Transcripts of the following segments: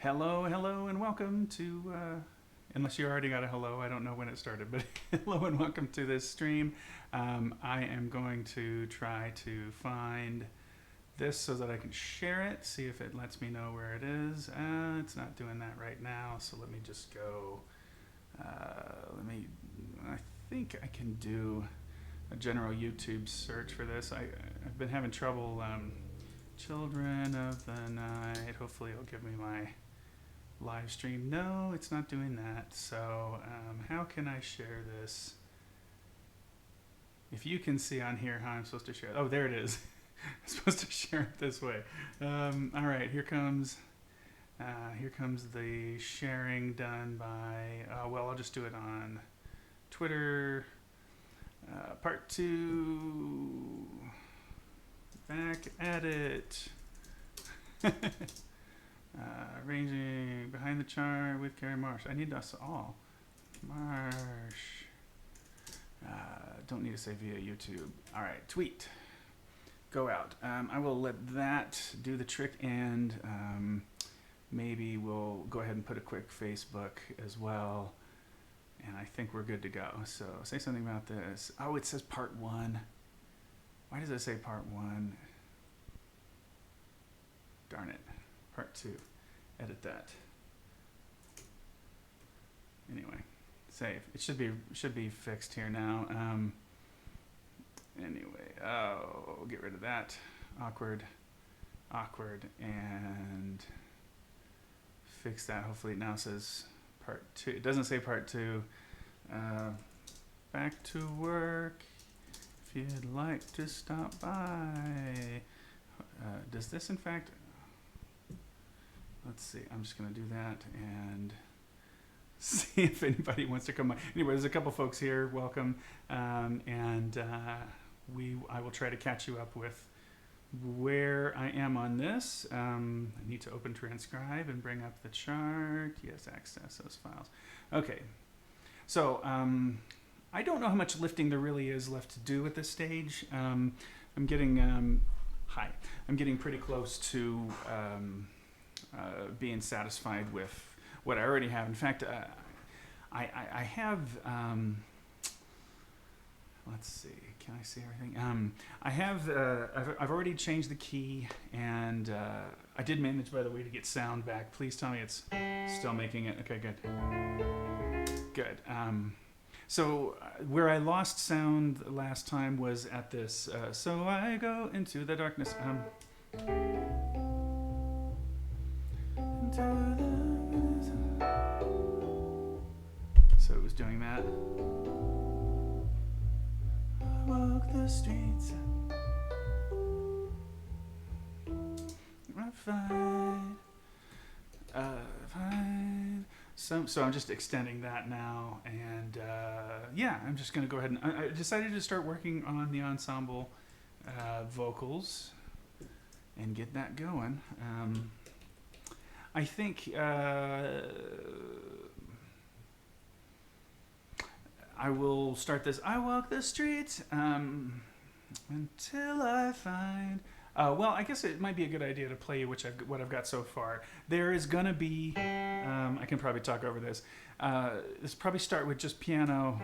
Hello, hello, and welcome to, unless you already got a hello, I don't know when it started, but hello and welcome to this stream. I am going to try to find this so that I can share it, see if it lets me know where it is. It's not doing that right now, so let me just go, I think I can do a general YouTube search for this. I've been having trouble, Children of the Night, hopefully it'll give me my live stream. No, it's not doing that. So how can I share this? If you can see on here how I'm supposed to share. Oh, there it is. I'm supposed to share it this way. All right, here comes the sharing done by. Well, I'll just do it on Twitter. Part 2. Back at it. Arranging behind the chart with Kerry Marsh. I need us all. Marsh. Don't need to say via YouTube. All right, tweet. Go out. I will let that do the trick, and maybe we'll go ahead and put a quick Facebook as well. And I think we're good to go. So say something about this. Oh, it says part 1. Why does it say part 1? Darn it. Part 2. Edit that. Anyway, save. It should be fixed here now. Anyway, get rid of that. Awkward, and fix that. Hopefully it now says part 2. It doesn't say part 2. Back to work. If you'd like to stop by. Does this in fact? Let's see. I'm just going to do that and see if anybody wants to come by. Anyway, there's a couple folks here. Welcome. And I will try to catch you up with where I am on this. I need to open transcribe and bring up the chart. Yes, access those files. Okay. So I don't know how much lifting there really is left to do at this stage. I'm getting I'm getting pretty close to being satisfied with what I already have. In fact, I have. Let's see. Can I see everything? I have. I've already changed the key, and I did manage, by the way, to get sound back. Please tell me it's still making it. Okay, good. Good. So where I lost sound last time was at this. So I go into the darkness. So it was doing that. I walk the streets. I find. So I'm just extending that now, and yeah, I'm just going to go ahead and I decided to start working on the ensemble vocals and get that going. I think I will start this. I walk the streets until I find. Well, I guess it might be a good idea to play you what I've got so far. There is gonna be. I can probably talk over this. Let's probably start with just piano.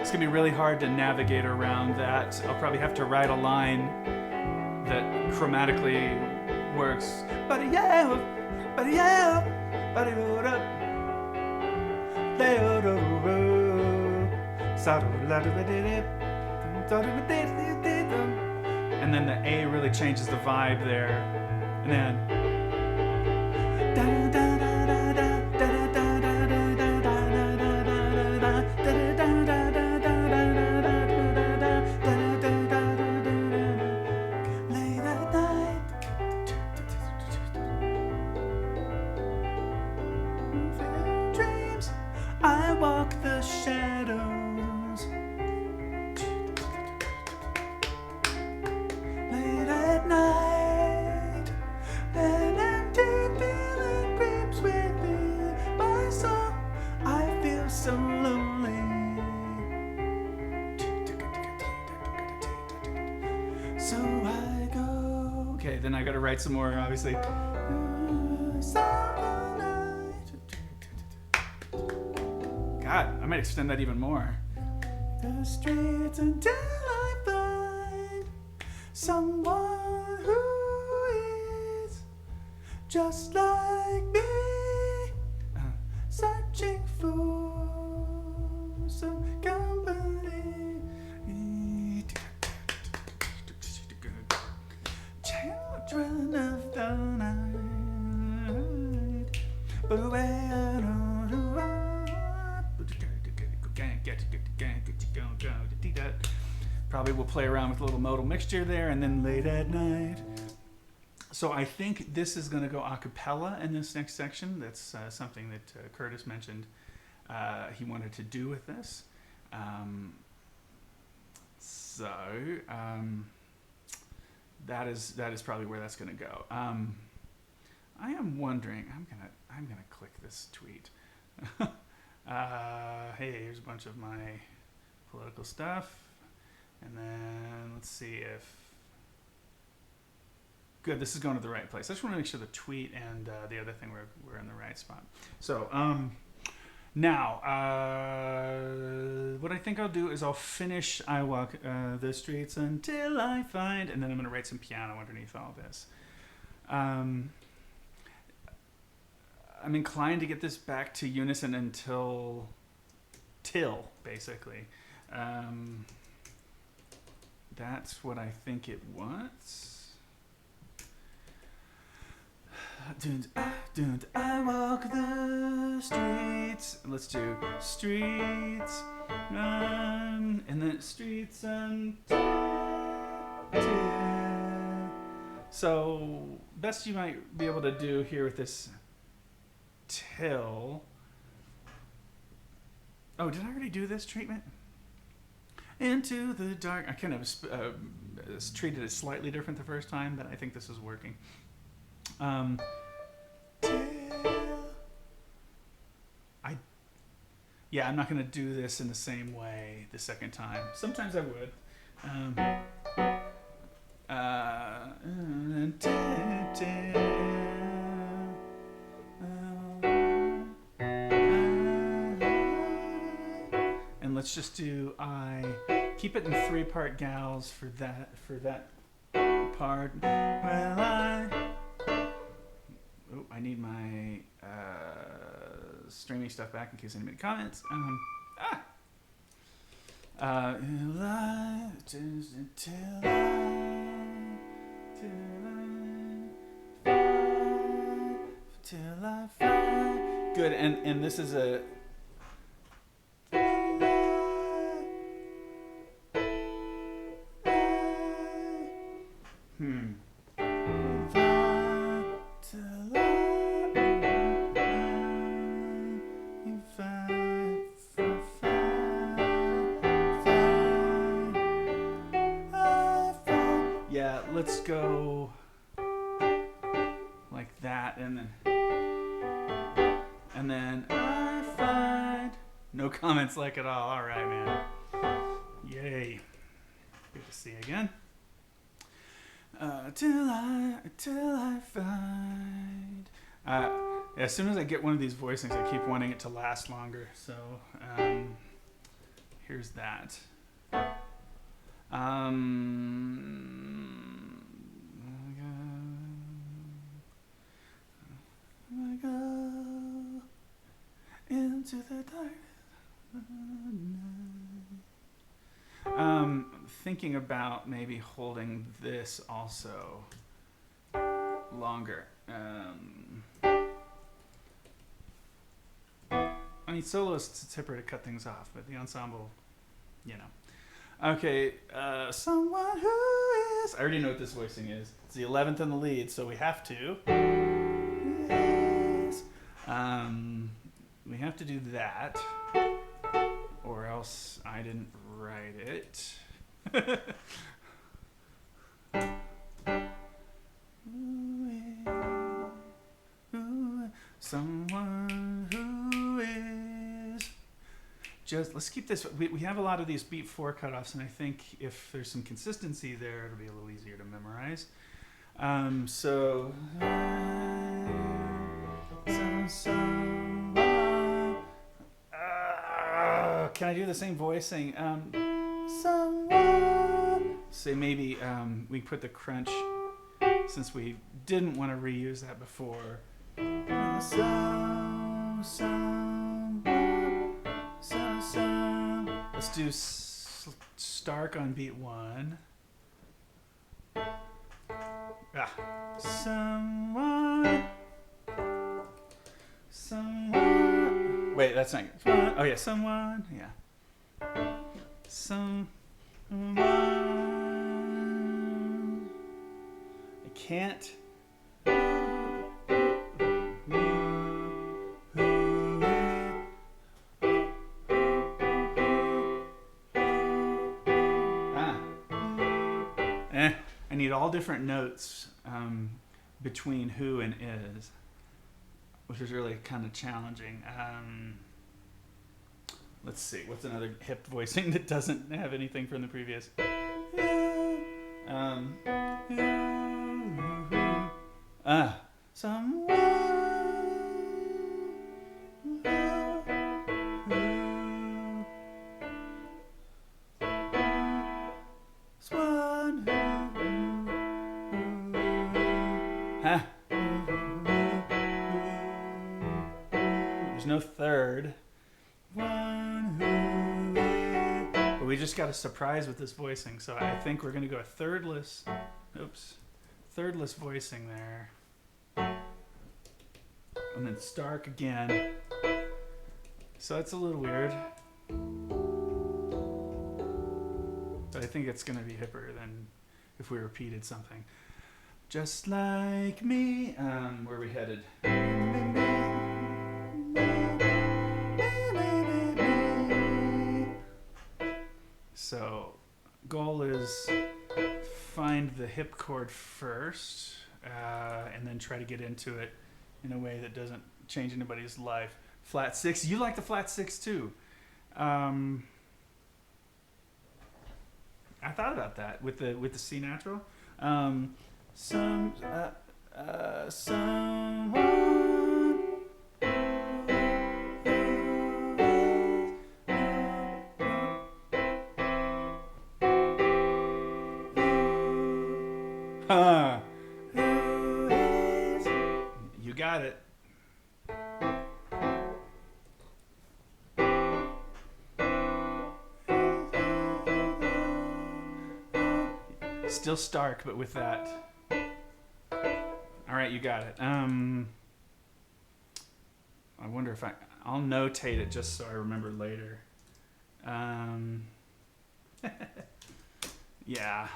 It's gonna be really hard to navigate around that. I'll probably have to write a line that chromatically works. But yeah, and then the A really changes the vibe there, and then. I walk the shadows late at night, an empty building. Okay, then I gotta write some more, obviously. God, I might extend that even more. The streets until I find someone who is just like me, searching for some company. Children of the night, but where probably we'll play around with a little modal mixture there, and then late at night. So I think this is going to go a cappella in this next section. That's something that Curtis mentioned he wanted to do with this. That is probably where that's going to go. I am wondering. I'm gonna click this tweet. Hey, here's a bunch of my political stuff, and then let's see if. Good, this is going to the right place. I just want to make sure the tweet and the other thing we're in the right spot. So now, what I think I'll do is I'll finish I Walk the Streets Until I Find, and then I'm going to write some piano underneath all this. I'm inclined to get this back to unison until basically. That's what I think it wants. I walk the streets. Let's do streets, and then streets until. So best you might be able to do here with this till. Oh, did I already do this treatment? Into the dark. I kind of treated it slightly different the first time, but I think this is working. I'm not going to do this in the same way the second time. Sometimes I would. And let's just do keep it in 3-part gals for that part. Well, I need my streaming stuff back in case anybody comments. Till I find. Good, and this is a. Let's go like that, and then I find no comments like at all. All right, man. Yay. Good to see you again. Till I find. As soon as I get one of these voicings, I keep wanting it to last longer. So here's that. I go into the dark. Thinking about maybe holding this also longer. I mean, soloists, it's hipper to cut things off, but the ensemble, Okay, someone who is. I already know what this voicing is. It's the 11th in the lead, so we have to. We have to do that, or else I didn't write it. Someone who is just. Let's keep this. We have a lot of these beat 4 cutoffs, and I think if there's some consistency there, it'll be a little easier to memorize. So can I do the same voice saying someone? Say maybe we put the crunch, since we didn't want to reuse that before. Let's do Stark on beat 1. Someone. Wait, that's not. Oh yeah, someone. Yeah. Someone. I can't. I need all different notes between who and is, which is really kind of challenging. Let's see, what's another hip voicing that doesn't have anything from the previous? Someone. There's no third. But we just got a surprise with this voicing, so I think we're going to go a thirdless voicing there. And then Stark again. So that's a little weird. But I think it's going to be hipper than if we repeated something. Just like me. Where are we headed? So, goal is find the hip chord first, and then try to get into it in a way that doesn't change anybody's life. Flat 6. You like the flat 6 too. I thought about that with the C natural. Someone. You got it. Still Stark, but with that. All right, you got it. I wonder if I'll notate it just so I remember later. Yeah.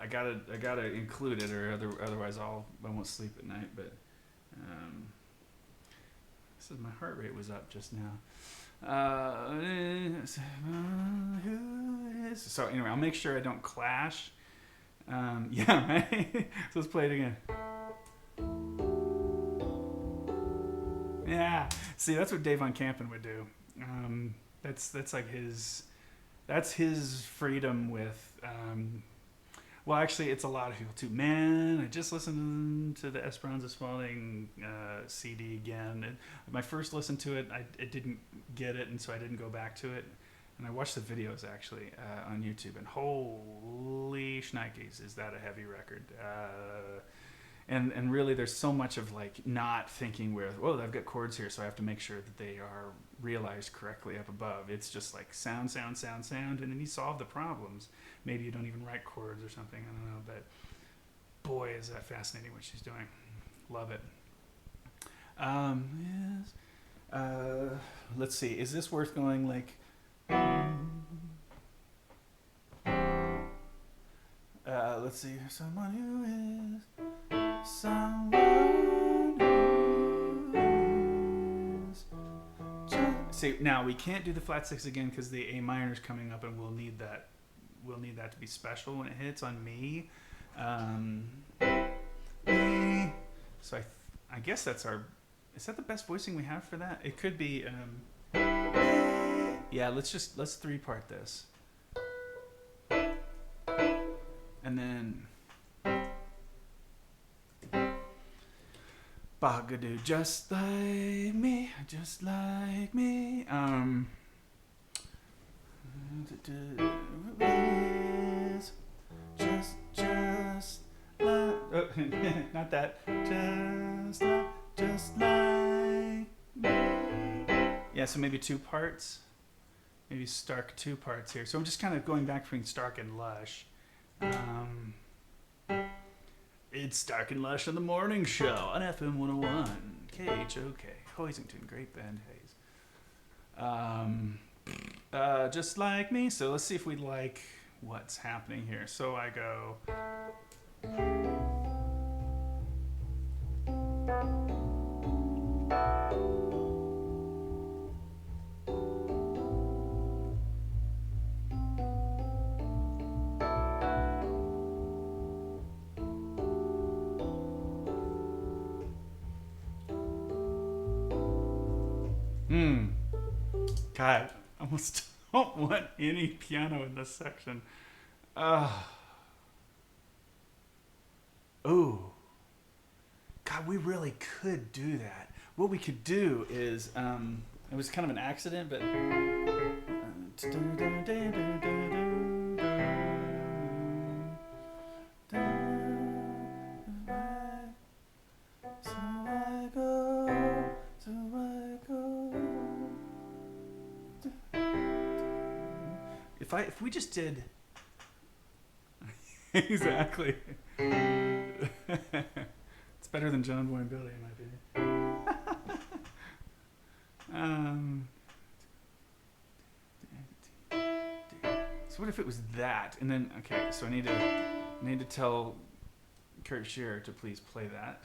I gotta include it, or otherwise I won't sleep at night. But this is my heart rate was up just now. So anyway, I'll make sure I don't clash. Yeah, right. So let's play it again. Yeah. See, that's what Dave Von Campen would do. That's like his freedom with. Well, actually, it's a lot of people too. Man, I just listened to the Esperanza Spalding CD again. My first listen to it, I didn't get it, and so I didn't go back to it. And I watched the videos actually on YouTube, and holy shnikes, is that a heavy record? And really, there's so much of like not thinking with, whoa, I've got chords here, so I have to make sure that they are realized correctly up above. It's just like sound, and then you solve the problems. Maybe you don't even write chords or something, I don't know, but boy, is that fascinating what she's doing. Love it. Yes. Let's see, is this worth going like... let's see, someone who is... Someone who is... See, now we can't do the flat 6 again because the A minor is coming up, and we'll need that to be special when it hits on me. So I guess that's our... Is that the best voicing we have for that? It could be... Yeah, let's 3-part this. And then Bagadoo, just like me, just like me. Just like, oh, not that. Just like me. Yeah, so maybe 2 parts. Maybe Stark 2 parts here. So I'm just kind of going back between Stark and Lush. It's Stark and Lush on the morning show on FM 101 KHOK Hoisington, Great Bend, Hayes. Just like me. So let's see if we like what's happening here. So I go. God, I almost don't want any piano in this section. Oh, God, we really could do that. What we could do is, it was kind of an accident, but. If we just did exactly, it's better than John Boy and Billy in my opinion. So what if it was that, and then okay, so I need to tell Kurt Shearer to please play that,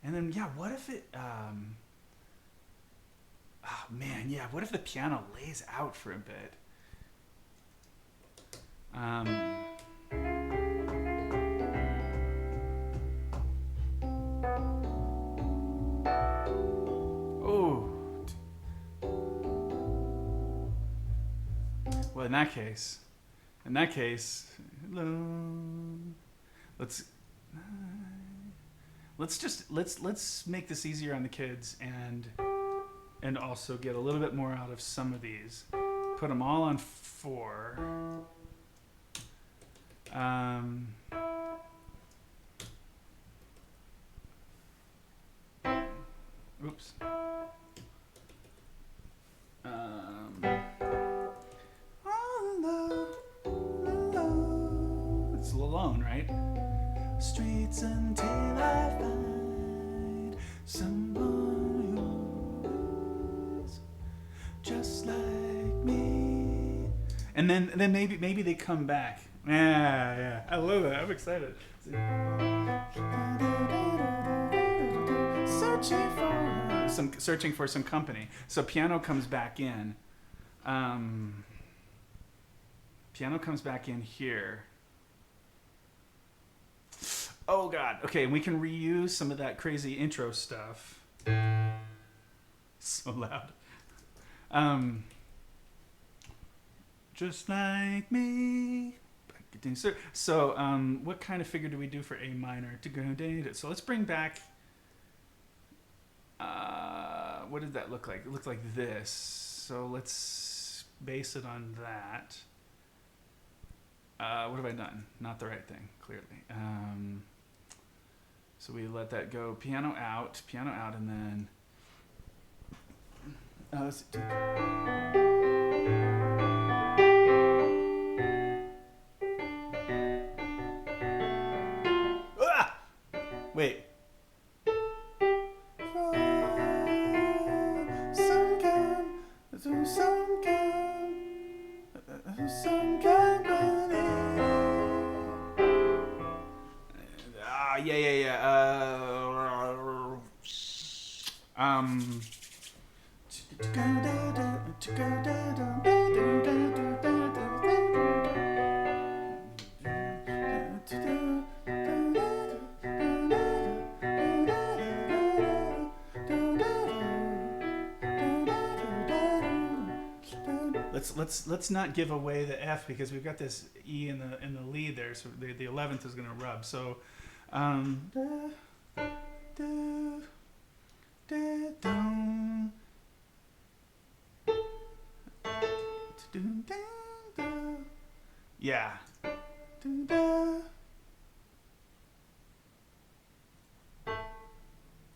and then yeah, what if it? Oh man, yeah. What if the piano lays out for a bit? Oh. Well, in that case, let's make this easier on the kids and also get a little bit more out of some of these. Put them all on 4. Oops. It's Lalone, right? Streets until I find someone who is just like me. And then maybe they come back. Yeah. I love it. I'm excited. Searching for some company. So piano comes back in. Piano comes back in here. Oh God. Okay, and we can reuse some of that crazy intro stuff. So loud. Just like me. So, what kind of figure do we do for A minor? So let's bring back. What did that look like? It looked like this. So let's base it on that. What have I done? Not the right thing, clearly. So we let that go. Piano out, and then. Let's see. Wait. let's not give away the F because we've got this E in the lead there, so the 11th is going to rub. So da, da, da, da, yeah.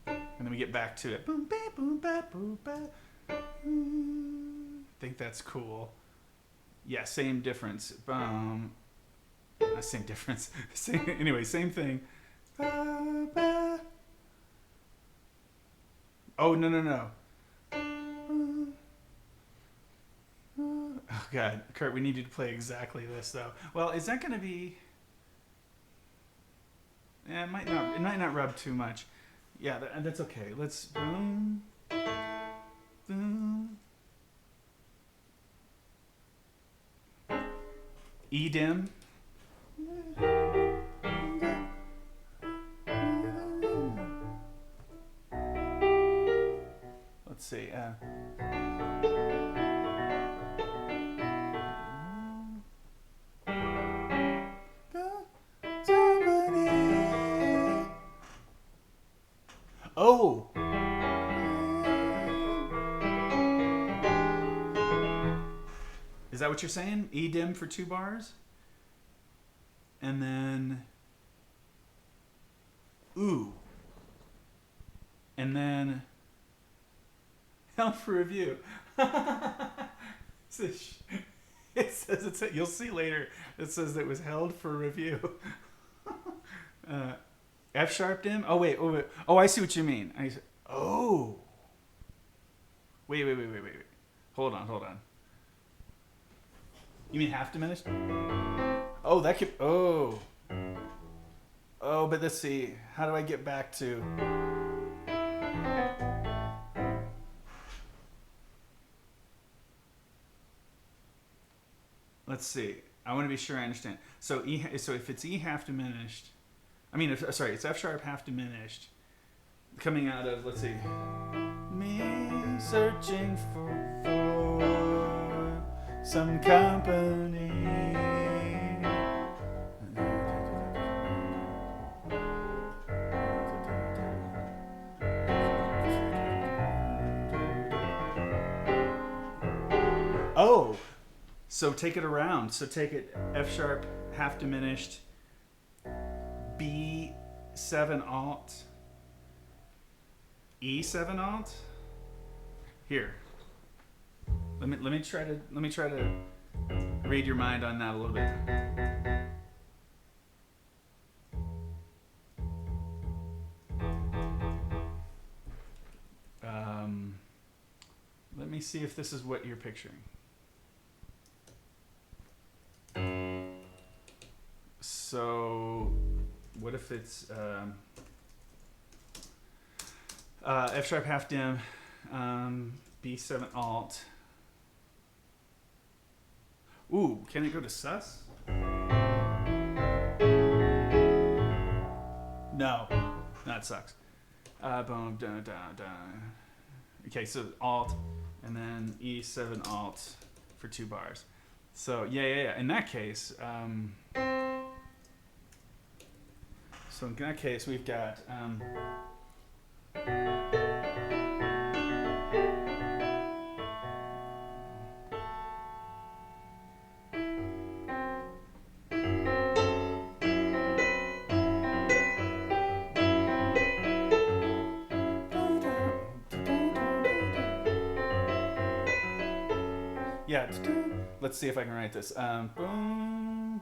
And then we get back to it. Boom, ba, boom, ba, boom, ba. I think that's cool. Yeah, same difference. Same difference. Anyway, same thing. Oh, no. Oh, God. Kurt, we need you to play exactly this, though. Well, is that going to be... Yeah, it might not rub too much. Yeah, that's okay. Let's... Boom. Boom. E dim. Let's see. Oh. Is that what you're saying? E dim for 2 bars? And then ooh. And then held for review. It says you'll see later. It says it was held for review. F sharp dim. Oh wait. Oh, I see what you mean. Oh. Wait. Hold on. You mean half diminished? Oh, that could. Oh, but let's see. How do I get back to? Let's see. I want to be sure I understand. So So if it's E half diminished, it's F sharp half diminished, coming out of, let's see. Me searching for some company. Oh, so take it around. So take it F sharp half diminished, B7 alt, E7 alt. Here. Let me try to read your mind on that a little bit. Let me see if this is what you're picturing. So, what if it's F sharp half dim, B7 alt. Ooh, can it go to sus? No, that sucks. Boom, da, da, da. Okay, so alt, and then E7 alt for 2 bars. So yeah. In that case, we've got. Yeah, let's see if I can write this. Boom.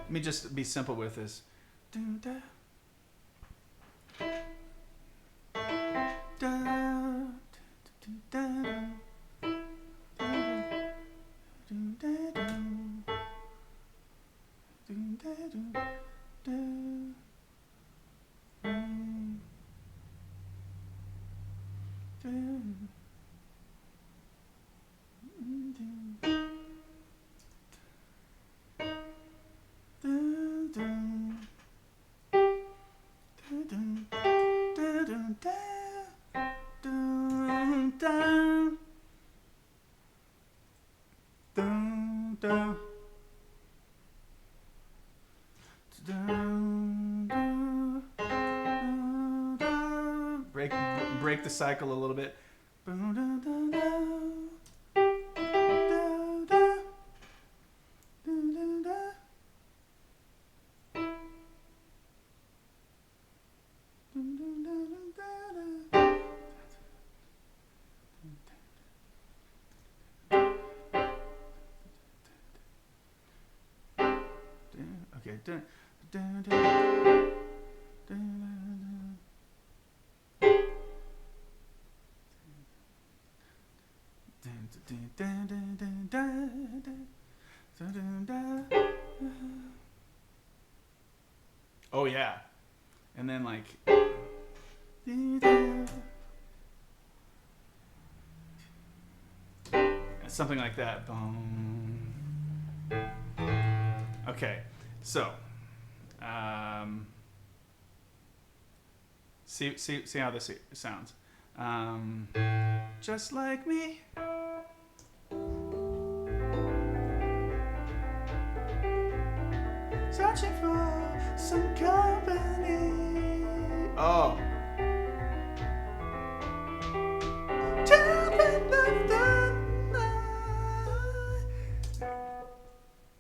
Let me just be simple with this. dun, dun, dun, dun, dun, dun, dun. Break the cycle a little bit. Dun, dun, dun, dun. Okay. Dun, dun, dun, dun, dun, dun, dun, dun, dun. Oh yeah, and then like something like that. Okay, so see how this sounds. Just like me. Searching for some company. Oh.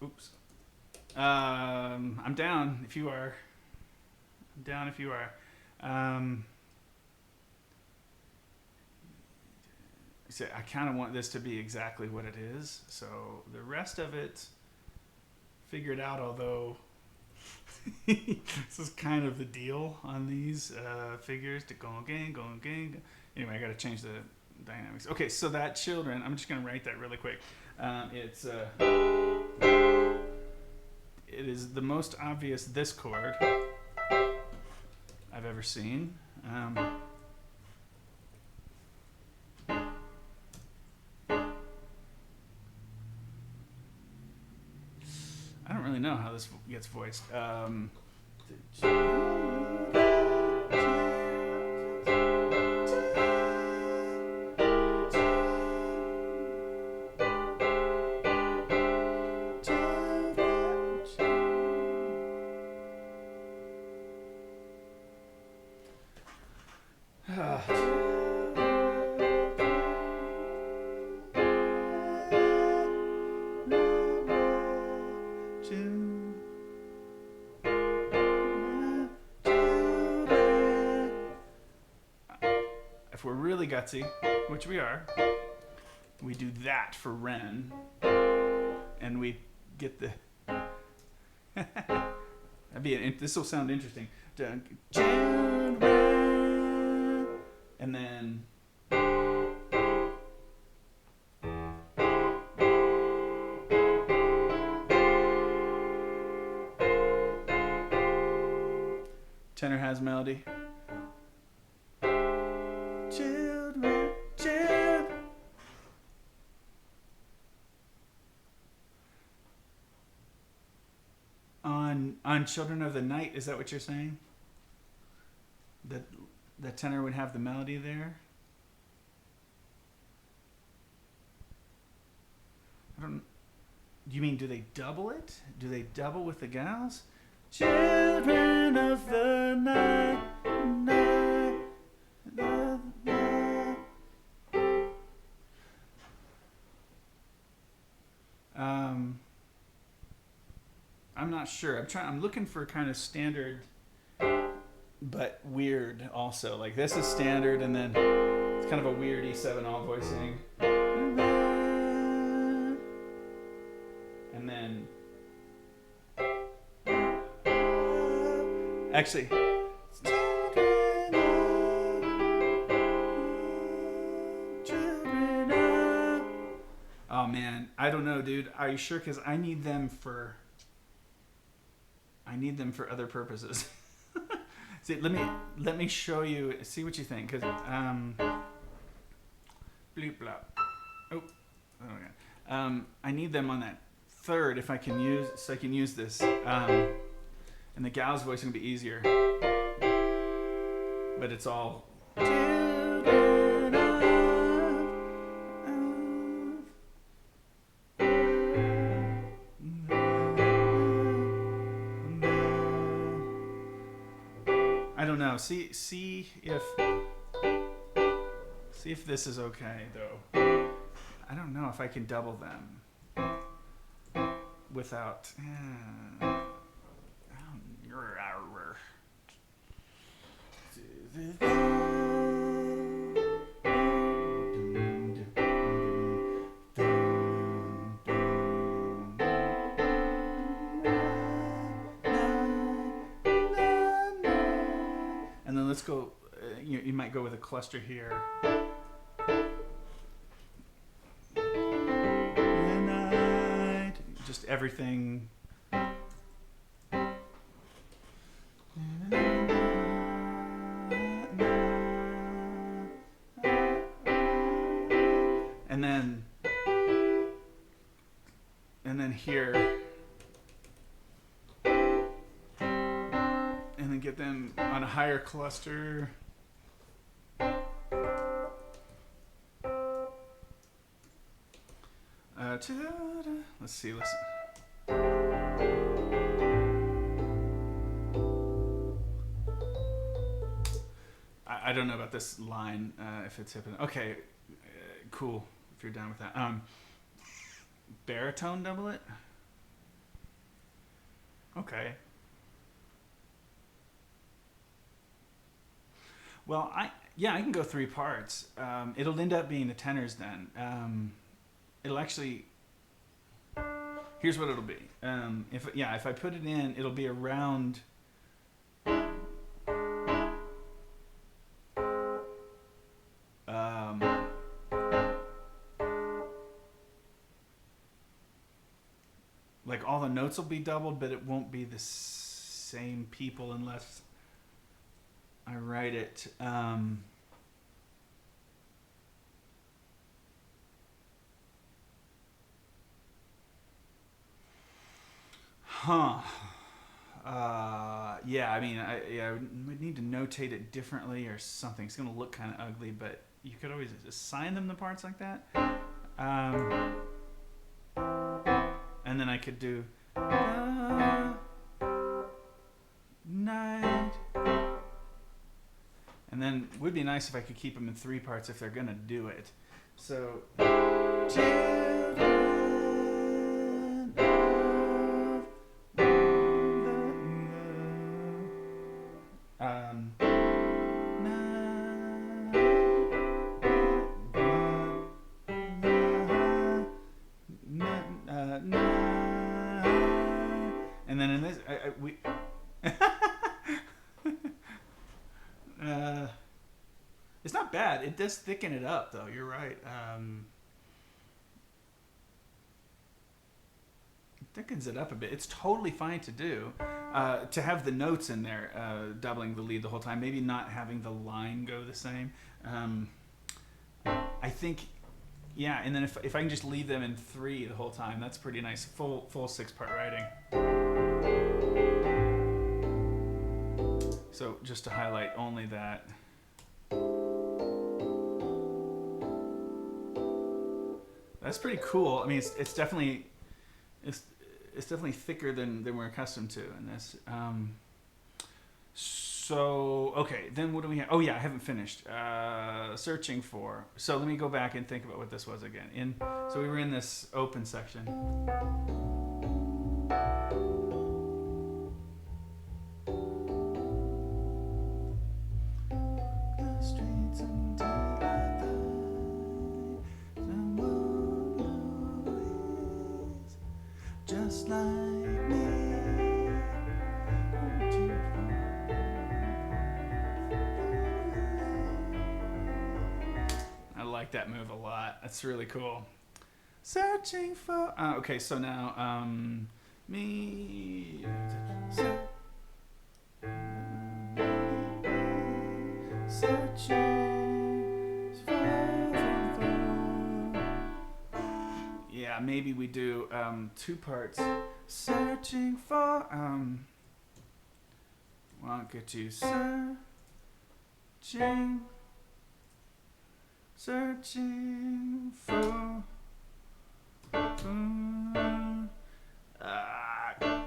Oops. I'm down if you are. I'm down if you are. So I kind of want this to be exactly what it is. So the rest of it, figure it out, although this is kind of the deal on these figures to go again. Anyway, I got to change the dynamics. Okay, so that children, I'm just going to write that really quick. It is the most obvious this chord I've ever seen. I don't really know how this gets voiced. If we're really gutsy, which we are, we do that for Ren, and we get the. This will sound interesting. And then. Tenor has melody. Children. On Children of the Night, is that what you're saying? That the tenor would have the melody there? I don't. Do you mean, do they double it? Do they double with the gals? Children of the night. I'm not sure. I'm looking for kind of standard, but weird also. Like this is standard, and then it's kind of a weird E7 all voicing, and then actually. Oh man, I don't know, dude. Are you sure? Because I need them for other purposes. See, let me show you. See what you think. Cause bleep blop. Oh yeah. I need them on that third if I can use this. And the gal's voice is gonna be easier. But it's all. See if this is okay though. I don't know if I can double them without. And then let's go. You might go with a cluster here. Just everything. And then here. And then get them on a higher cluster. Let's see. I don't know about this line, if it's hip. Okay, cool. If you're down with that. Baritone double it? Okay. Well, I can go 3 parts. It'll end up being the tenors then. It'll actually. Here's what it'll be. If I put it in, it'll be around. Like all the notes will be doubled, but it won't be the same people unless I write it. Yeah, I mean, I would need to notate it differently or something. It's going to look kind of ugly, but you could always assign them the parts like that. And then I could do night. And then it would be nice if I could keep them in 3 parts if they're going to do it. So, and then in this, we it's not bad. It does thicken it up, though. You're right. It thickens it up a bit. It's totally fine to do. To have the notes in there, doubling the lead the whole time. Maybe not having the line go the same. I think, yeah. And then if I can just leave them in 3 the whole time, that's pretty nice. Full 6-part writing. So just to highlight only that. That's pretty cool. I mean, it's definitely thicker than we're accustomed to in this. So okay, then what do we have? Oh yeah, I haven't finished. Searching for. So let me go back and think about what this was again. So we were in this open section. Just like me. I like that move a lot. That's really cool. Searching for. Okay, so now me. Searching for. Yeah, maybe we do 2 parts. Searching for. Won't get you searching for.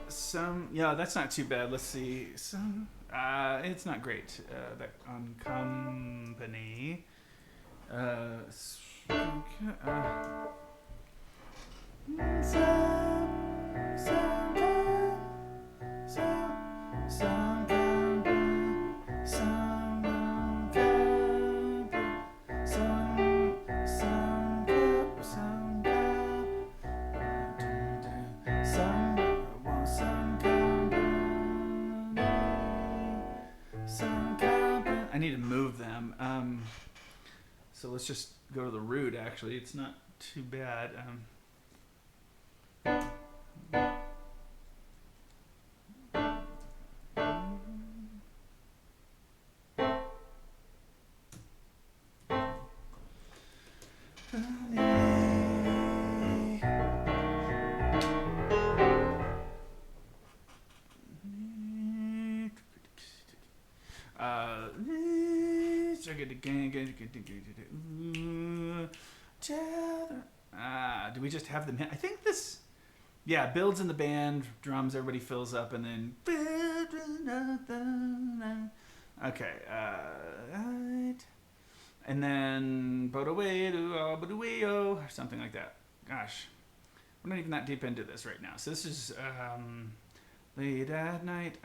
Some. Yeah, that's not too bad. Let's see. Some. It's not great. That on company. I need to move them. So let's just go to the root. Actually, it's not too bad. Do we just have them hit? I think this, yeah, builds in the band, drums, everybody fills up, and then. Okay, right. And then or something like that. Gosh, we're not even that deep into this right now. So this is late at night.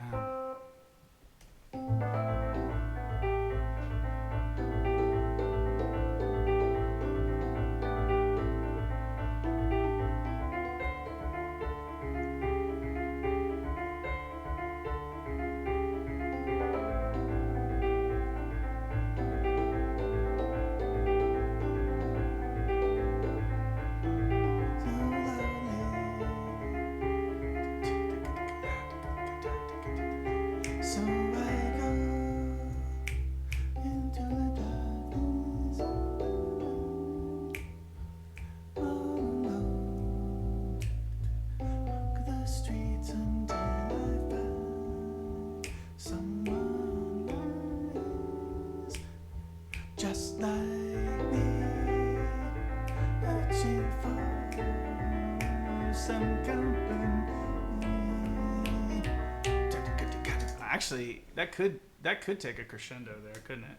Just like me, searching for some company. Actually, that could take a crescendo there, couldn't it?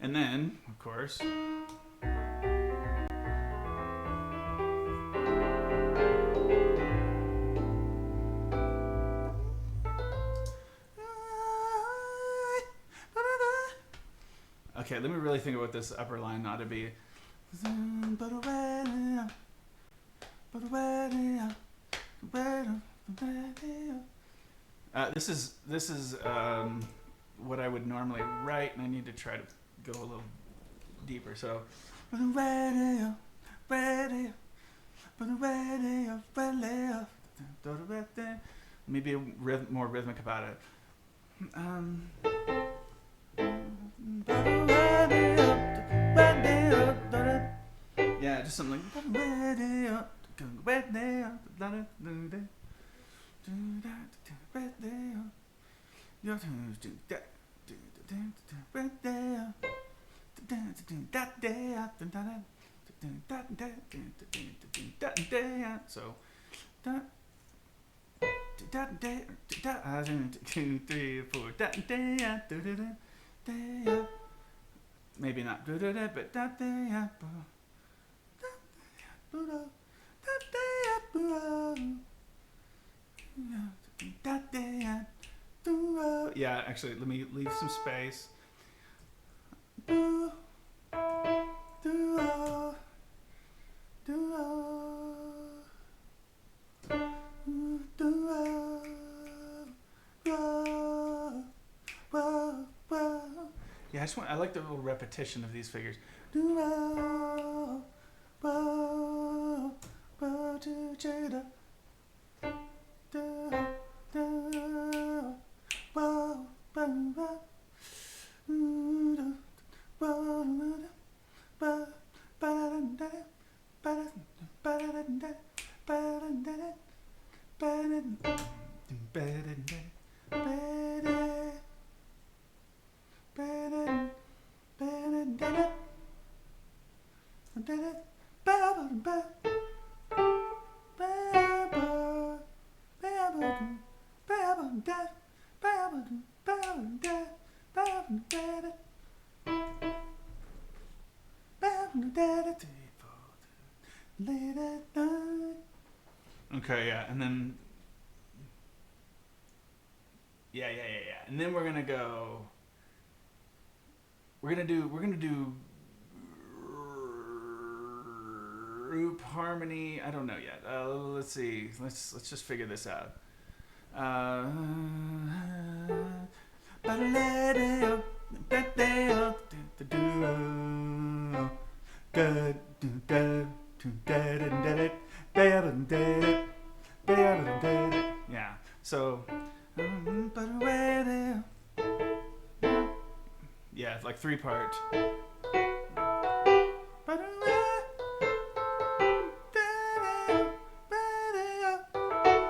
And then, of course. Okay, let me really think about this upper line ought to be. This is what I would normally write, and I need to try to go a little deeper. So, maybe more rhythmic about it. Yeah, just something like. So. 1, 2, 3, 4. Maybe not, but yeah, actually, let me leave some space. Yeah, I like the little repetition of these figures. Okay, yeah, and then yeah. And then we're gonna go. We're gonna do group harmony. I don't know yet. Let's see. Let's just figure this out. Yeah. So. Yeah, it's like 3-part.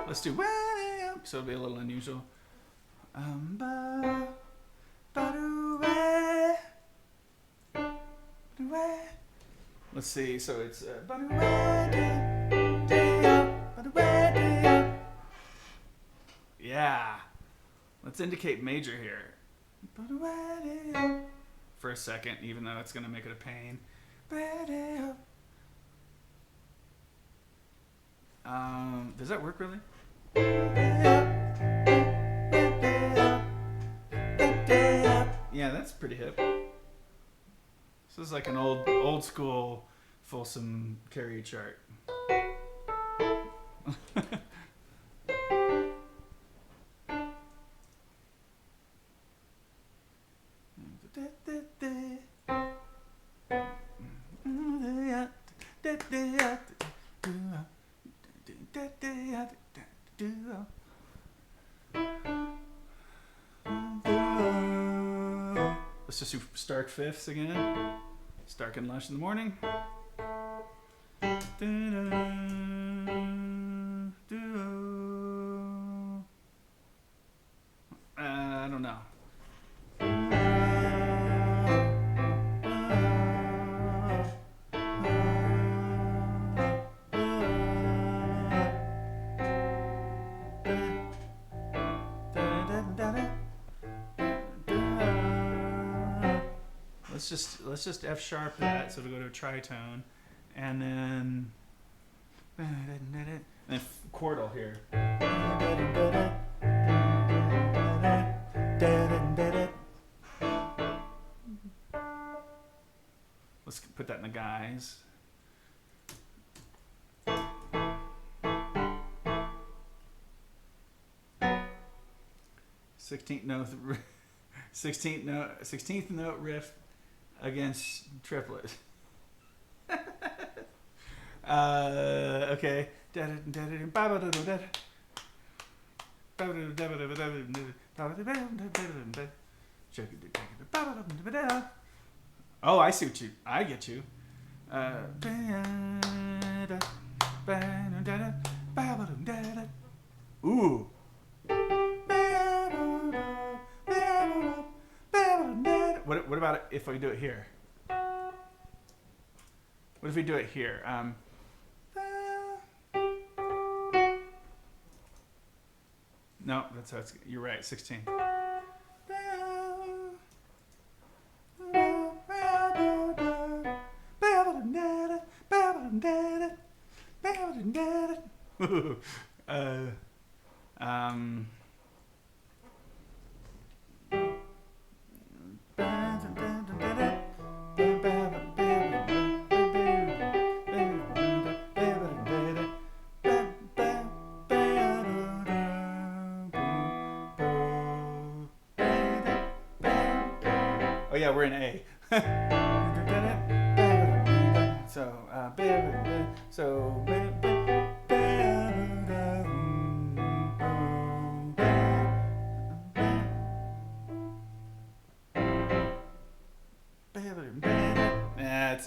Let's do so it'll be a little unusual. Let's see. So it's yeah. Let's indicate major here for a second, even though it's gonna make it a pain. Does that work really? Yeah, that's pretty hip. This is like an old school Folsom Kerry chart. Let's just do Stark fifths again. Stark and lush in the morning. I don't know. Let's just F sharp that, so it'll go to a tritone, and then chordal here. Let's put that in the guys. Sixteenth note riff against triplet. Okay. Oh, I get you. Ooh. What about if we do it here? What if we do it here? No, that's how it's. You're right. 16. Oh yeah, we're in A.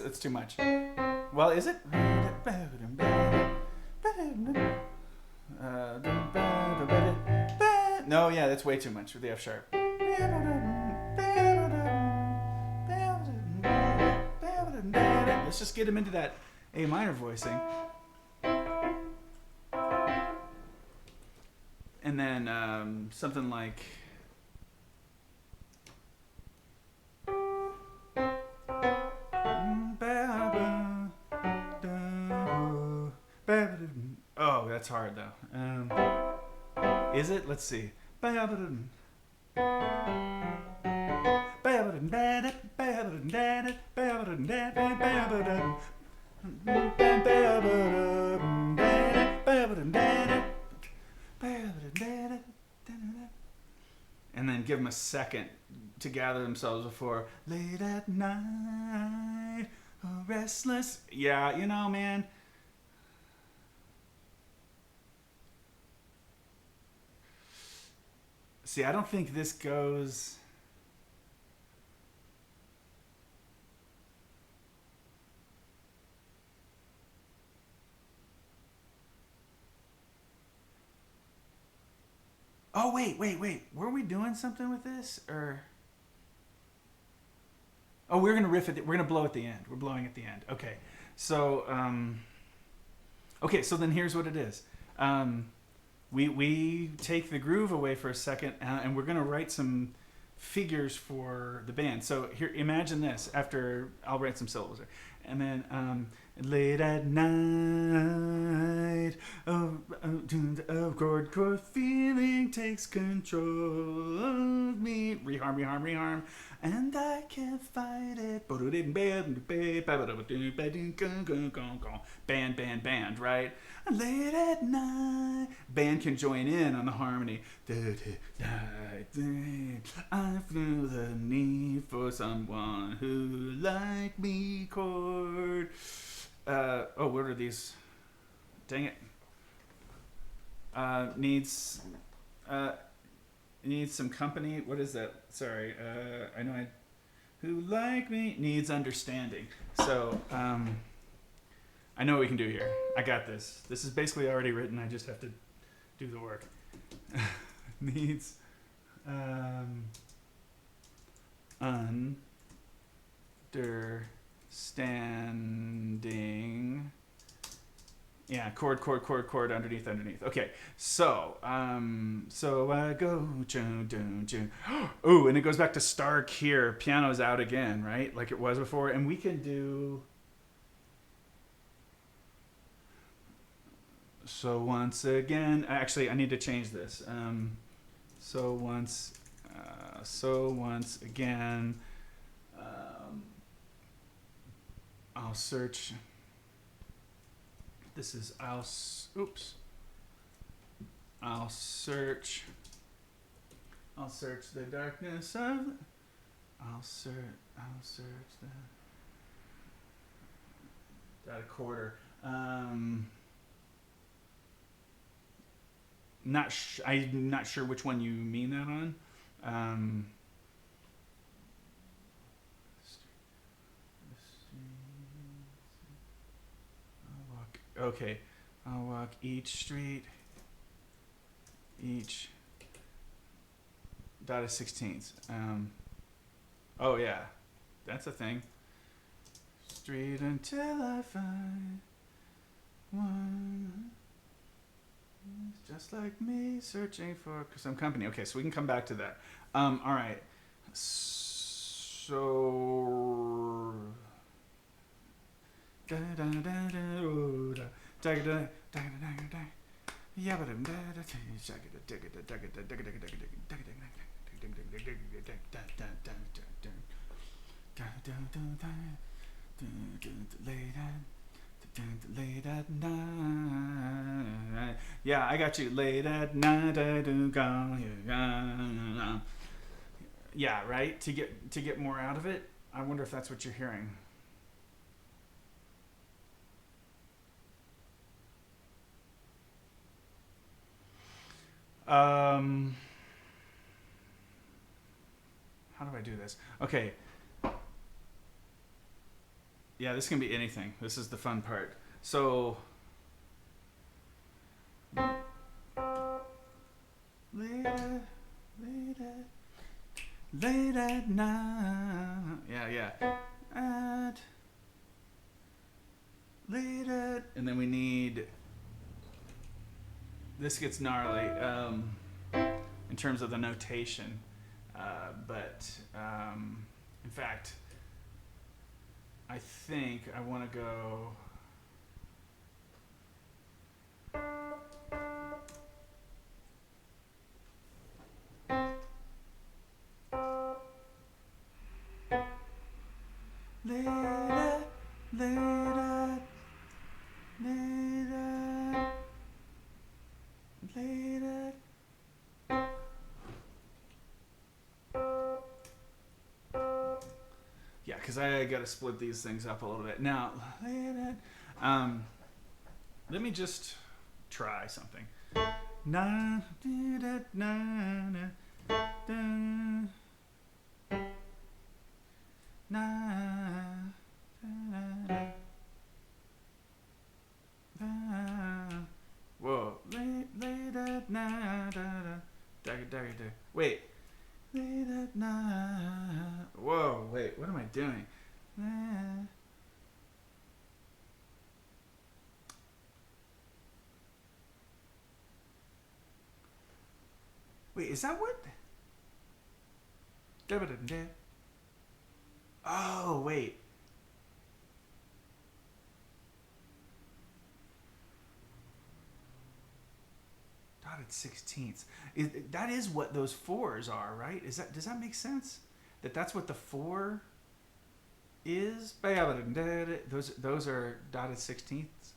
It's too much. Well, is it? No, yeah, that's way too much with the F sharp. Let's just get him into that A minor voicing. And then something like that's hard though. Is it? Let's see. And then give them a second to gather themselves before late at night, restless. Yeah, you know, man. See, I don't think this goes. Oh, wait. Were we doing something with this? Or. Oh, we're going to riff at we're going to blow at the end. We're blowing at the end. Okay. So, so then here's what it is. We take the groove away for a second, and we're going to write some figures for the band. So here, imagine this. After I'll write some syllables there, and then late at night, a chord feeling takes control of me. Reharm, and I can't fight it. Band, right? Late at night, band can join in on the harmony. I feel the need for someone who like me chord. What are these? Dang it. Needs some company. What is that? Sorry. I know who like me needs understanding. So, I know what we can do here. I got this. This is basically already written. I just have to do the work. Needs understanding. Yeah, chord, underneath. Okay, so I go, ooh, and it goes back to Stark here. Piano's out again, right? Like it was before, and we can do. So once again, actually, I need to change this. So once again, I'll search. This is I'll search the darkness of. I'll search the. Got a quarter. I'm not sure which one you mean that on. I'll walk each street, each dot of 16ths. Oh yeah, that's a thing. Street until I find one just like me, searching for some company. Okay, so we can come back to that. All right. So. Late at night. Yeah, I got you. Late at night, I do go. Yeah, right. To get more out of it. I wonder if that's what you're hearing. How do I do this? Okay. Yeah, this can be anything. This is the fun part. So, late at night. Yeah. And then we need. This gets gnarly in terms of the notation, but in fact. I think I want to go. later, later, later, later. Yeah, because I got to split these things up a little bit. Now, let me just try something. Na, da, na, na, da, na, da, da, whoa. Da, na, da, da, da, da. Wait. Whoa, wait, what am I doing? Wait, is that what? Oh, wait. Dotted 16ths. That is what those fours are, right? Does that make sense? That's what the 4 is? Those are dotted 16ths.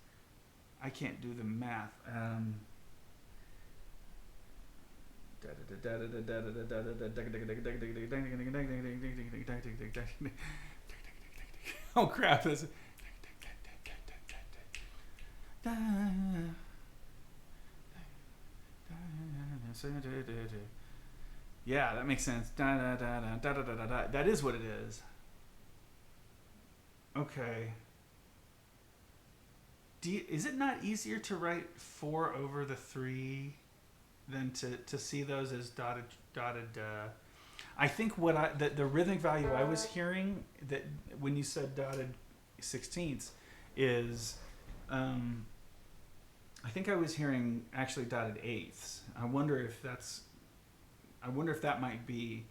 I can't do the math. Oh crap! Yeah, that makes sense. That is what it is. Okay. Is it not easier to write 4 over the 3 than to see those as dotted? I think the rhythmic value I was hearing that when you said dotted 16ths is, I think I was hearing actually dotted 8ths. I wonder if that might be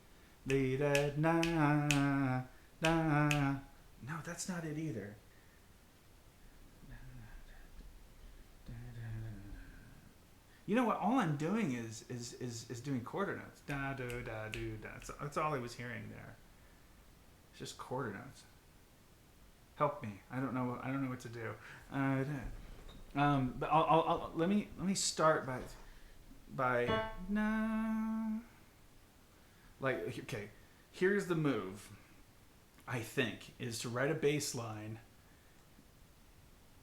no, that's not it either. You know what? All I'm doing is doing quarter notes. Da do da do da. That's all I was hearing there. It's just quarter notes. Help me. I don't know what to do. But I'll let me start by no. Like, okay, here's the move. I think is to write a bass line.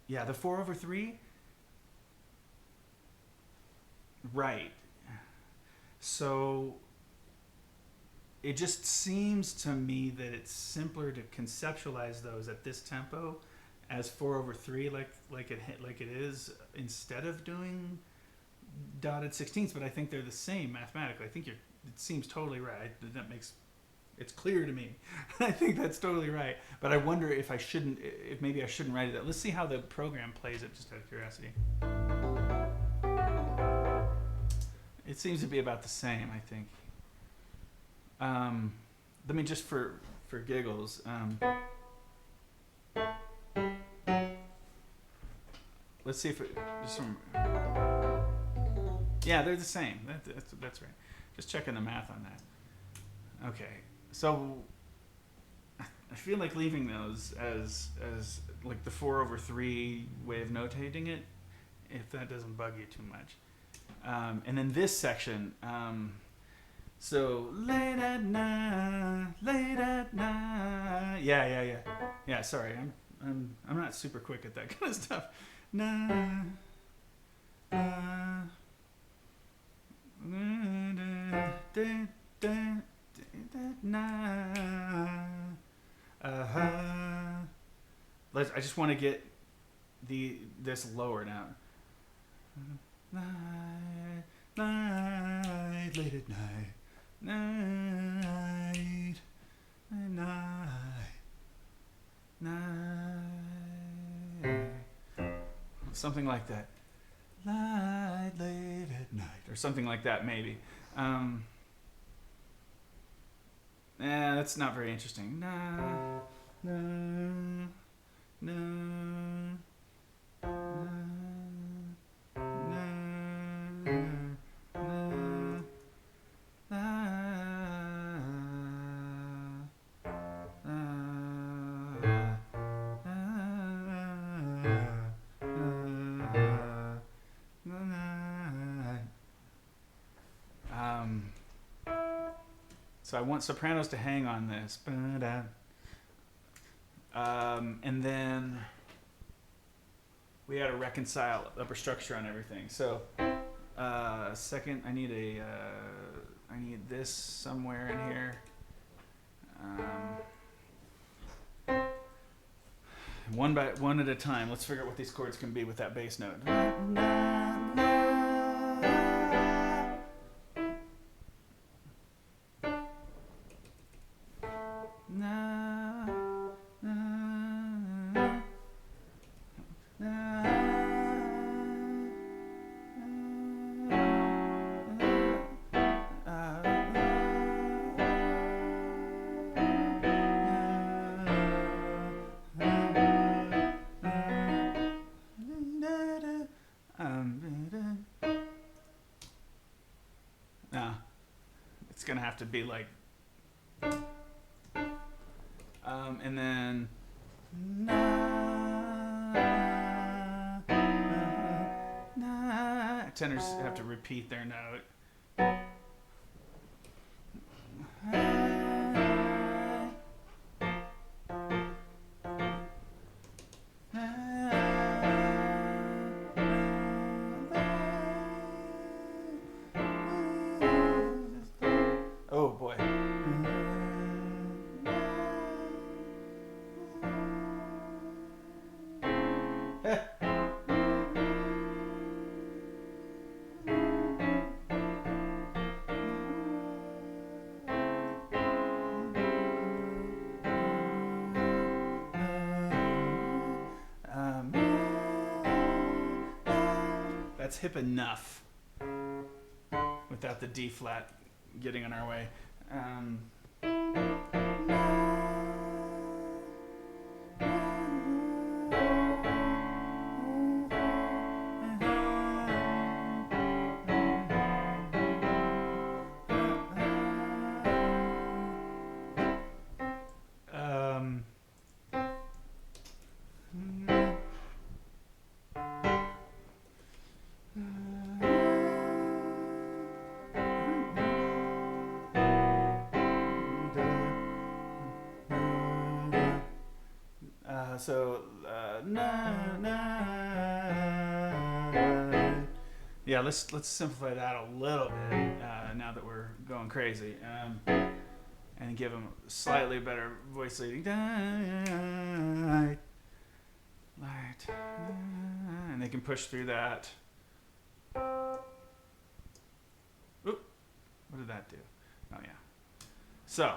Yeah, the 4 over 3. Right. So it just seems to me that it's simpler to conceptualize those at this tempo as 4 over 3 like it is, instead of doing dotted 16ths, but I think they're the same mathematically. I think it seems totally right. It's clear to me. I think that's totally right. But I wonder if maybe I shouldn't write it out. Let's see how the program plays it, just out of curiosity. It seems to be about the same, I think. Let me just for giggles. Let's see if it just from. Yeah, they're the same. That's right. Just checking the math on that. Okay, so I feel like leaving those as like the 4 over 3 way of notating it, if that doesn't bug you too much. And then this section, so late at night. Yeah. Sorry, I'm not super quick at that kind of stuff. I just want to get this lower now. Night, late at night, night, something like that. Light, late at night, or something like that, maybe. That's not very interesting. So I want sopranos to hang on this. And then we got to reconcile upper structure on everything. So second, I need I need this somewhere in here. One at a time. Let's figure out what these chords can be with that bass note. It's gonna have to be like, and then tenors have to repeat their note. Oh boy. That's hip enough without the D flat getting in our way. Yeah, let's simplify that a little bit now that we're going crazy, and give them slightly better voice leading. Light, and they can push through that. Oop, what did that do? Oh yeah. So.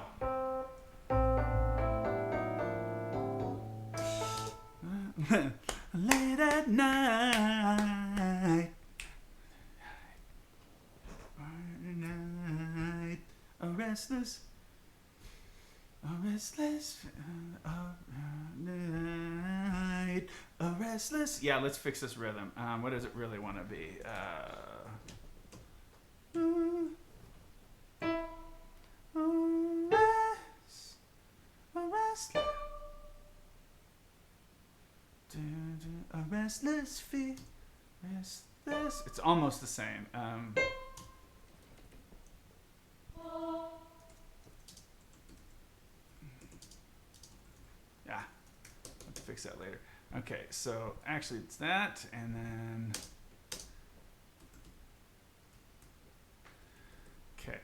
Late at night, a restless night, a restless. Yeah, let's fix this rhythm. What does it really want to be? A restless. A restless feet, restless. It's almost the same. Yeah, I'll have to fix that later. Okay, so actually it's that, and then okay.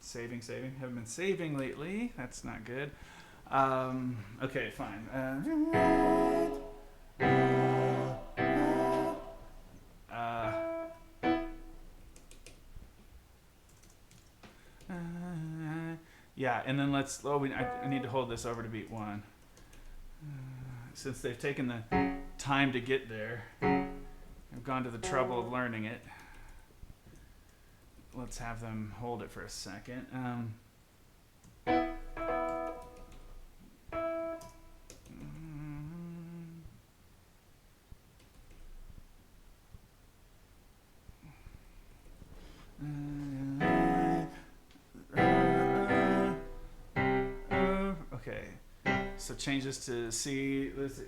Saving. Haven't been saving lately. That's not good. Okay, fine. Yeah, and then let's. I need to hold this over to beat one. Since they've taken the time to get there, I've gone to the trouble of learning it. Let's have them hold it for a second. Okay, so change this to C. Let's see.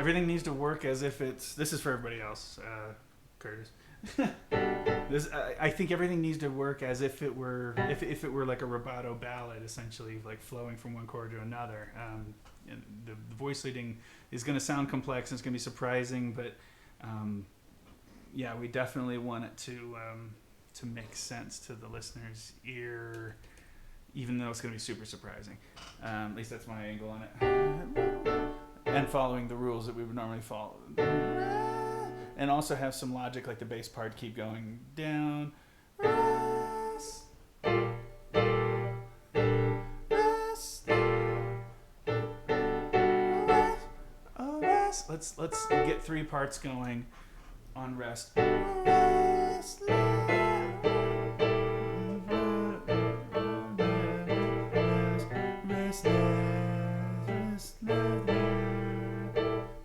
Everything needs to work as if it's. This is for everybody else, Curtis. I think everything needs to work as if it were like a rubato ballad, essentially, like flowing from one chord to another. And the voice leading is going to sound complex and it's going to be surprising, but we definitely want it to make sense to the listener's ear, even though it's going to be super surprising. At least that's my angle on it. And following the rules that we would normally follow. And also have some logic, like the bass part keep going down. Rest. Rest. Rest. Let's get 3 parts going on rest. Rest.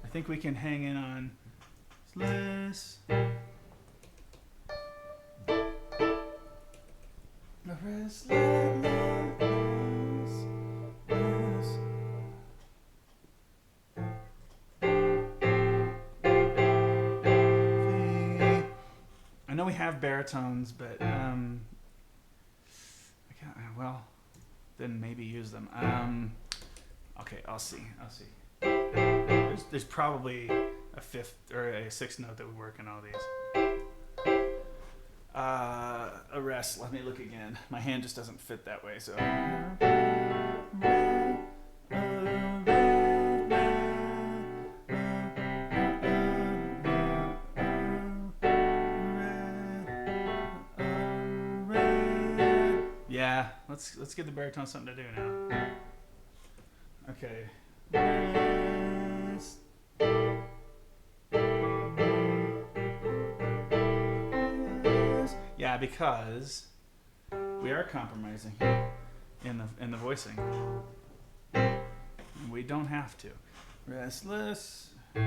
I think we can hang in on less. I know we have baritones, but then maybe use them. Okay, I'll see. There's probably a 5th or a 6th note that would work in all these. A rest. Let me look again. My hand just doesn't fit that way, so. Yeah, let's give the baritone something to do now. Okay. Rest. Yeah, because we are compromising in the voicing. We don't have to. Restless. I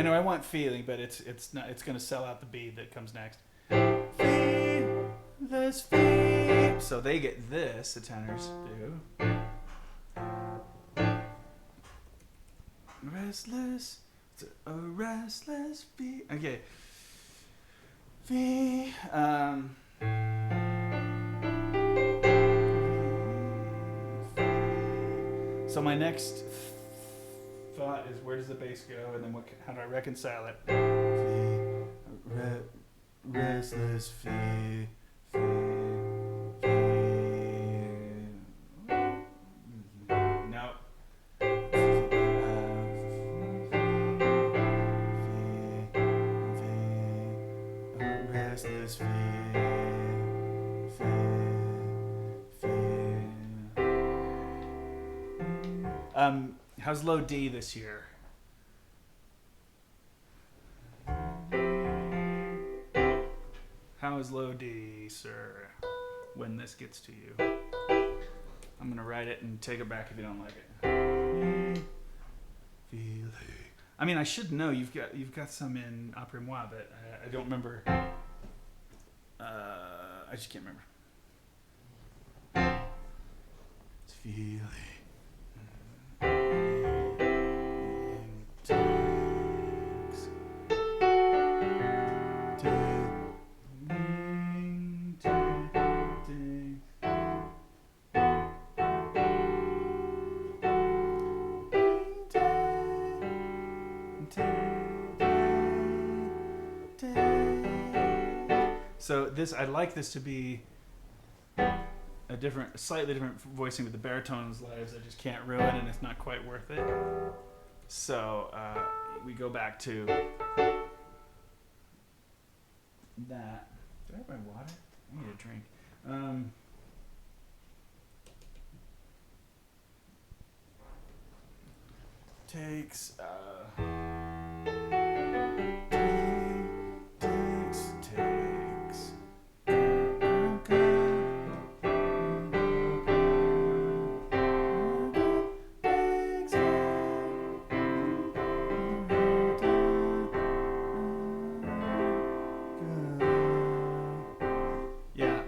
know I want feeling, but it's not. It's going to sell out the B that comes next. Fearless feet. So they get this. The tenors do. Restless. It's a restless feet. Okay. V. So my next thought is, where does the bass go, and then how do I reconcile it? Restless feet. No. Restless feet. How's low D this year? How is low D, sir, when this gets to you? I'm gonna write it and take it back if you don't like it. I mean, I should know you've got some in après-moi, but I don't remember. I just can't remember. It's feeling. So this, I'd like this to be a slightly different voicing with the baritones lives. I just can't ruin, and it's not quite worth it. So we go back to that. Did I have my water? I need a drink. Takes.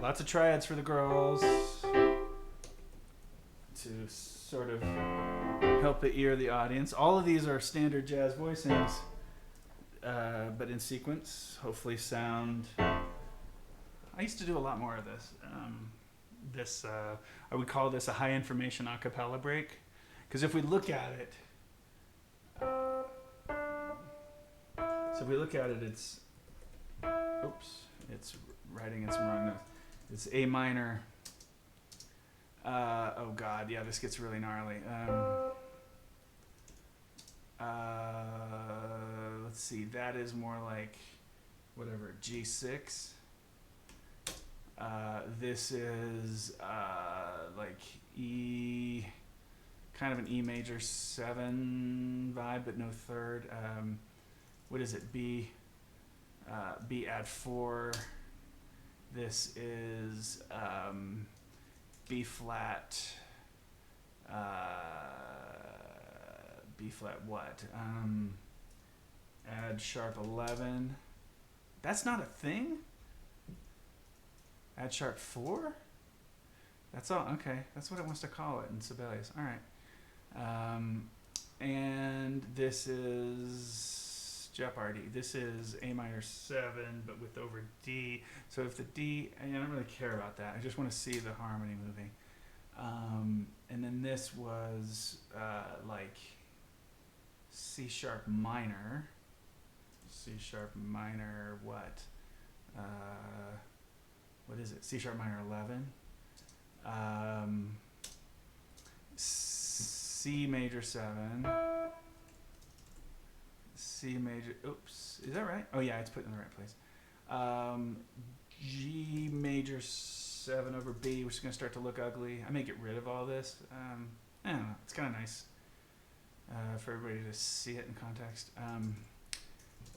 lots of triads for the girls to sort of help the ear of the audience. All of these are standard jazz voicings, but in sequence, hopefully sound. I used to do a lot more of this. I would call this a high information a cappella break, because if we look at it, it's, it's writing in some wrong notes. It's A minor. Oh God, yeah, this gets really gnarly. Let's see, that is more like, whatever, G6. This is like E, kind of an E major 7 vibe, but no third. What is it? B add 4. This is B flat. B flat what? Add sharp 11. That's not a thing? Add sharp 4? That's all. Okay, that's what it wants to call it in Sibelius. All right. And this is Jeopardy. This is A minor 7, but with over D. So if the D, I don't really care about that. I just want to see the harmony moving. And then this was like C sharp minor. C sharp minor what? What is it? C sharp minor 11. C major 7. C major, oops, is that right? Oh yeah, it's put in the right place. G major 7 over B, which is going to start to look ugly. I may get rid of all this. I don't know, it's kind of nice for everybody to see it in context.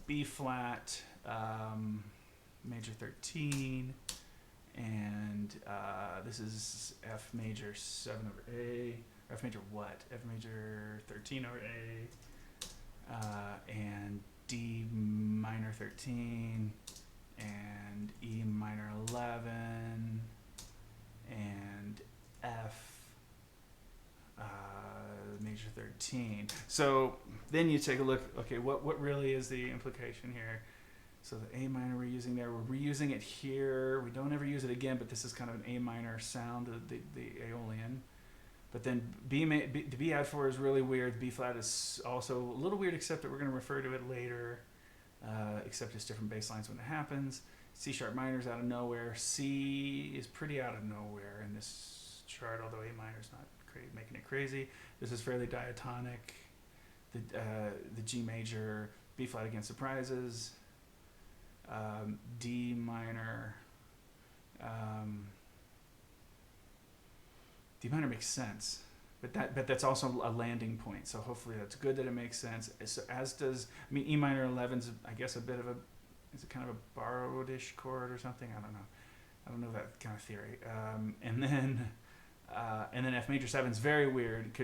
B flat, major 13, and this is F major 7 over A. F major what? F major 13 over A. And D minor 13, and E minor 11, and F major 13. So then you take a look, okay, what really is the implication here? So the A minor we're using there, we're reusing it here. We don't ever use it again, but this is kind of an A minor sound, the Aeolian. But then the B add 4 is really weird. The B flat is also a little weird, except that we're going to refer to it later, except it's different bass lines when it happens. C sharp minor is out of nowhere. C is pretty out of nowhere in this chart, although A minor is not making it crazy. This is fairly diatonic. The G major, B flat again surprises. D minor. D minor makes sense, but that's also a landing point. So hopefully that's good that it makes sense. So as does, I mean, E minor 11's, I guess, a bit of a, is it kind of a borrowed-ish chord or something? I don't know that kind of theory. And then F major 7's very weird.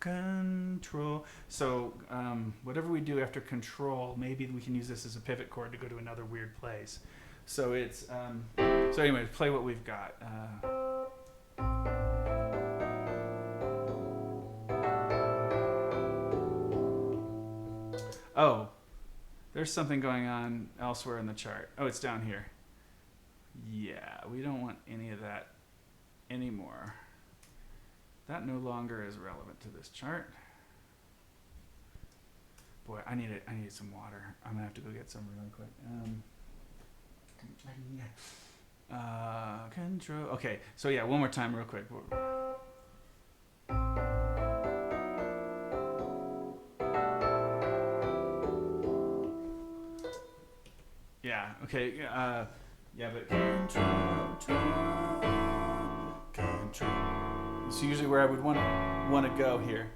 Control. So whatever we do after control, maybe we can use this as a pivot chord to go to another weird place. So it's so anyway, play what we've got. Oh, there's something going on elsewhere in the chart. Oh, it's down here. Yeah, we don't want any of that anymore. That no longer is relevant to this chart. Boy, I need some water. I'm gonna have to go get some really quick. Control. Okay, so yeah, one more time, real quick. Yeah. Okay. Yeah, but control. It's usually where I would want to go here.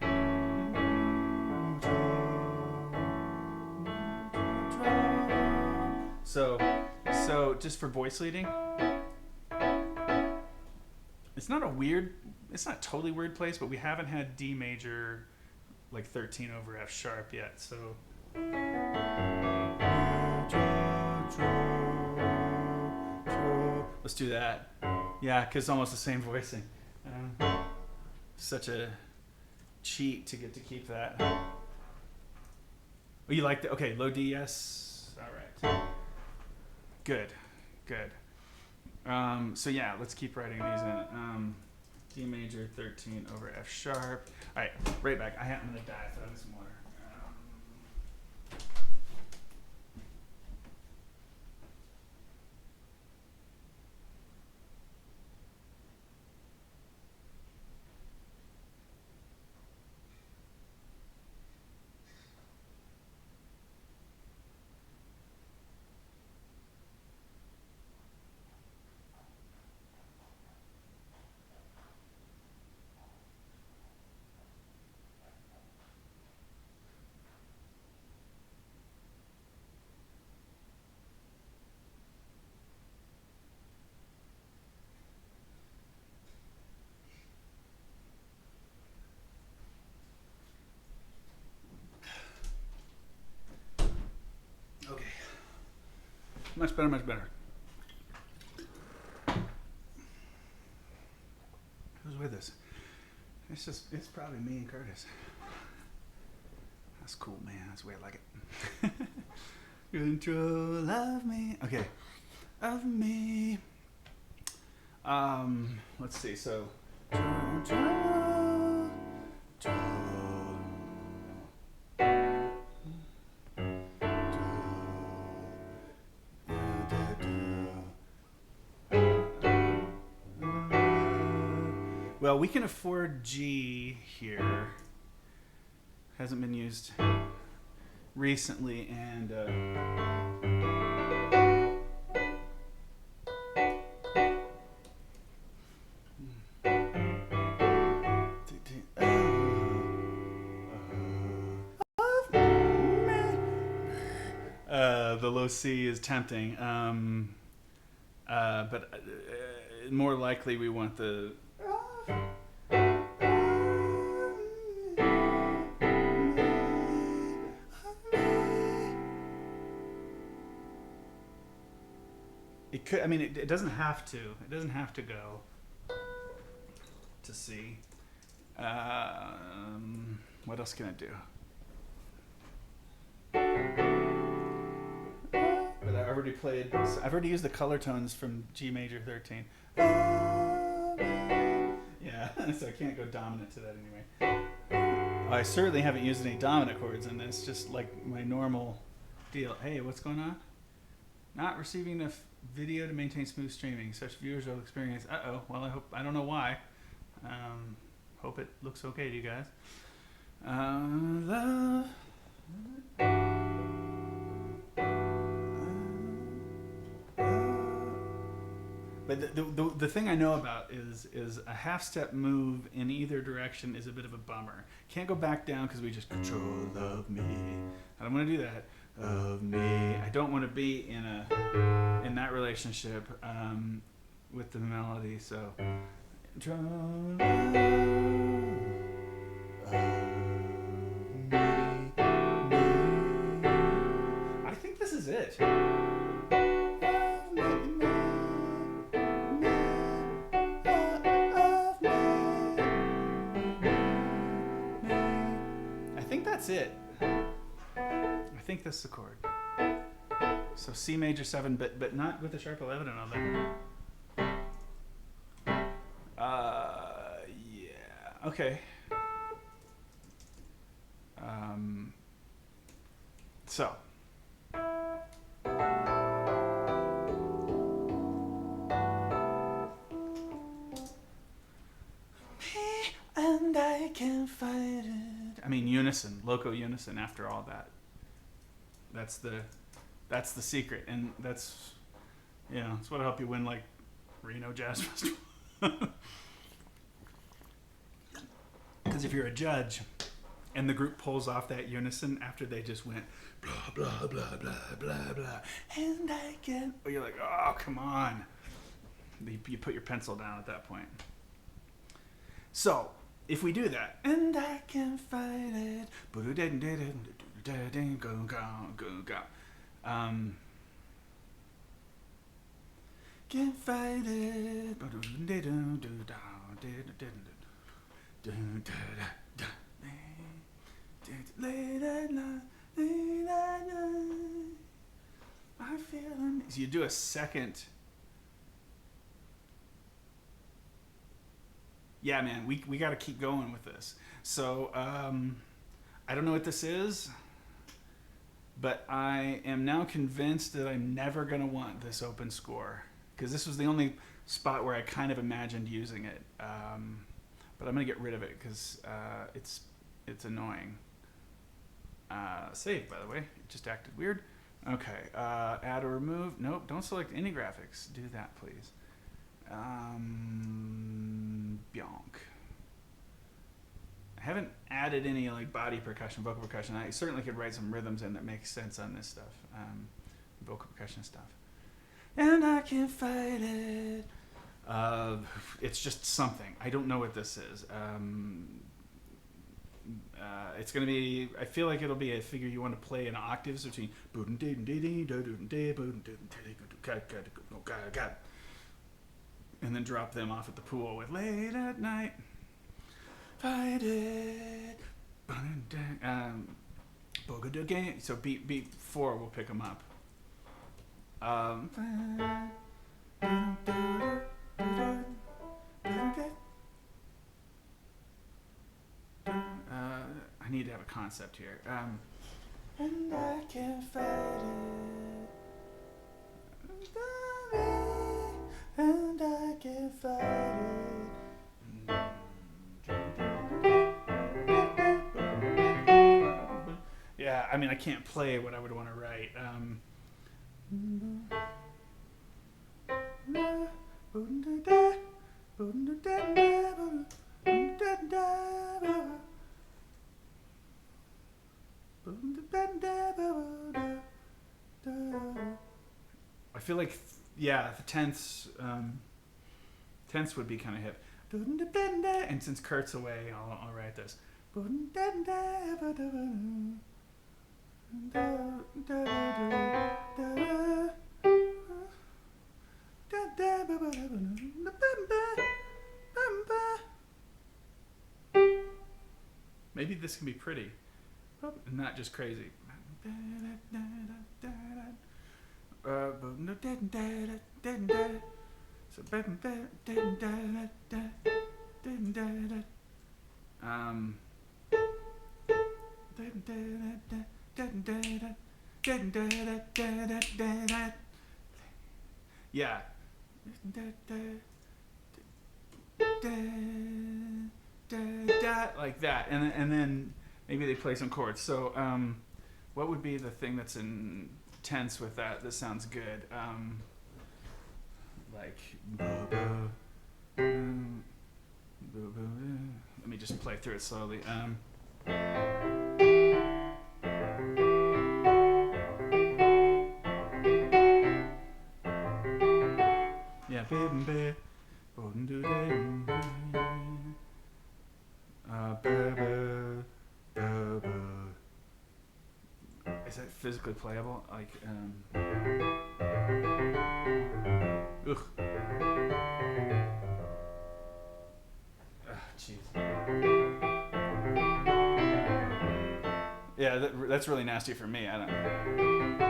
So just for voice leading, it's not a totally weird place, but we haven't had D major like 13 over F sharp yet. So Let's do that. Yeah, because it's almost the same voicing. Such a cheat to get to keep that. Oh, you like that? Okay, low D, yes. All right. Good. So yeah, let's keep writing these in. D major 13 over F sharp. All right, right back. I'm gonna die. Throw me some water. Okay. Much better. Who's with us? It's probably me and Curtis. That's cool, man. That's the way I like it. Control of me. Okay. Of me. Let's see. So. Well, we can afford G here. Hasn't been used recently, and the low C is tempting, but more likely we want the it could. I mean, it doesn't have to. It doesn't have to go to C. What else can it do? But I already played. I've already used the color tones from G major 13. Yeah, so I can't go dominant to that anyway. I certainly haven't used any dominant chords in this. Just like my normal deal. Hey, what's going on? Not receiving enough video to maintain smooth streaming. Such viewers will experience. Well, I don't know why. Hope it looks okay to you guys. Love. But the thing I know about is a half step move in either direction is a bit of a bummer. Can't go back down because we just control of me. I don't want to do that. Of me. I don't want to be in that relationship with the melody. So. I think this is it. That's it. I think that's the chord. So C major 7, but not with the sharp 11 and all that. Yeah. Okay. So. And I can't fight it. I mean, unison, loco unison. After all that, that's the secret, and that's what'll help you win like Reno Jazz Festival. Because if you're a judge, and the group pulls off that unison after they just went blah blah blah blah blah blah, and I can't, you're like, oh come on. You put your pencil down at that point. So. If we do that, and I can fight it, can't fight it. Late at night, late at night, I feel. So you do a second. Yeah, man, we got to keep going with this. So I don't know what this is, but I am now convinced that I'm never going to want this open score, because this was the only spot where I kind of imagined using it. But I'm going to get rid of it because it's annoying. Save, by the way. It just acted weird. Okay. Add or remove. Nope. Don't select any graphics. Do that, please. Bionk. I haven't added any like body percussion, vocal percussion. I certainly could write some rhythms in that make sense on this stuff. Vocal percussion stuff. And I can't fight it. It's just something. I don't know what this is. It's going to be, I feel like it'll be a figure you want to play in octaves between and then drop them off at the pool with late at night. Fight it. So beat 4 will pick them up. I need to have a concept here. And I can't fight it. And I can't fight it. Yeah, I mean, I can't play what I would want to write. I feel like, yeah, the tenths would be kind of hip. And since Kurt's away, I'll write this. Maybe this can be pretty, not just crazy. Yeah. Like that, and then maybe they play some chords. So what would be the thing that's in tense with that? This sounds good. Like let me just play through it slowly. Yeah. Is that physically playable? Like, ugh. Jeez. Yeah, that's really nasty for me. I don't know.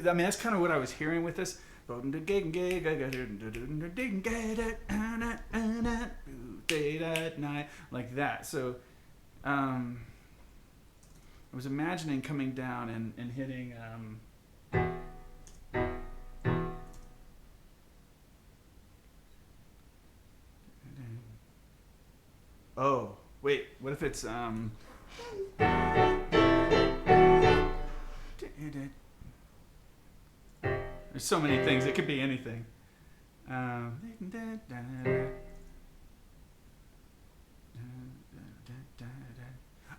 I mean, that's kind of what I was hearing with this. Like that. So I was imagining coming down and hitting oh, wait, what if it's there's so many things. It could be anything.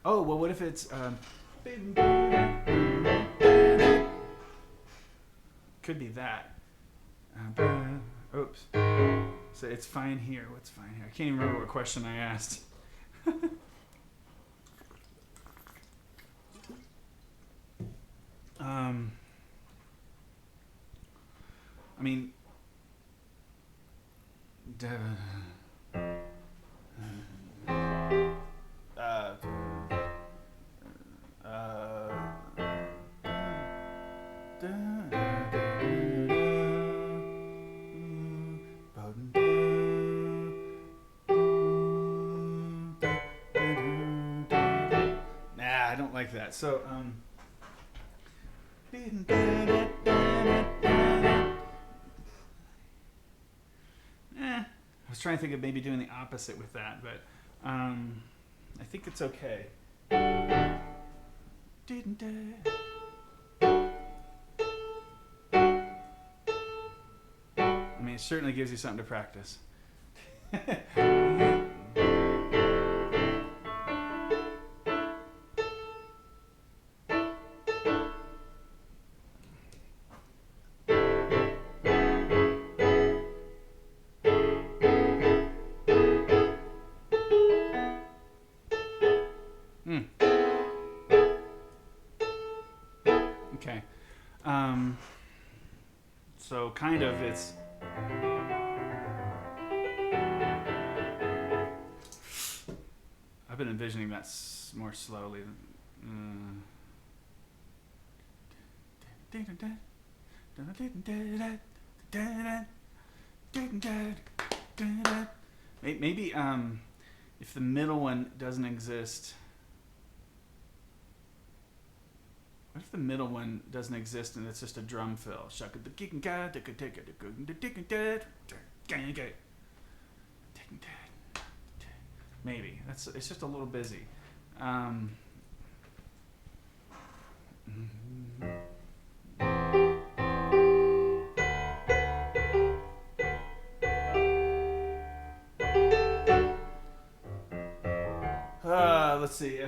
Oh, well, what if it's could be that. Oops. So it's fine here. What's fine here? I can't even remember what question I asked. I mean, nah, I don't like that. So, I was trying to think of maybe doing the opposite with that, but I think it's okay. I mean, it certainly gives you something to practice. Okay. So kind of it's I've been envisioning that more slowly. Maybe if the middle one doesn't exist. What if the middle one doesn't exist and it's just a drum fill? Maybe it's just a little busy. Let's see.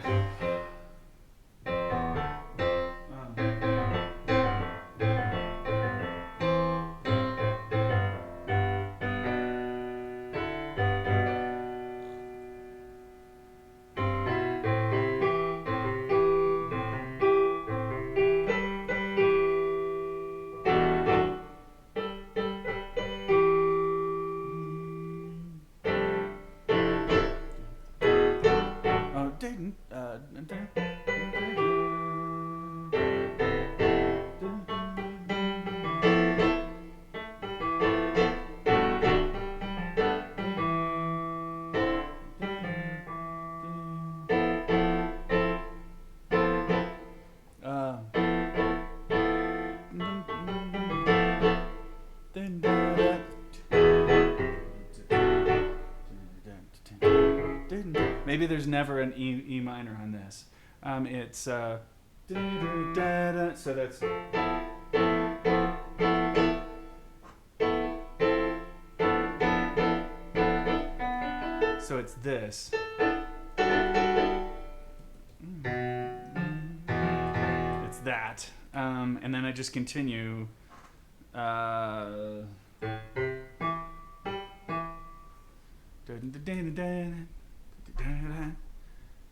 Maybe there's never an E minor on this. It's so that's so it's this. It's that, and then I just continue.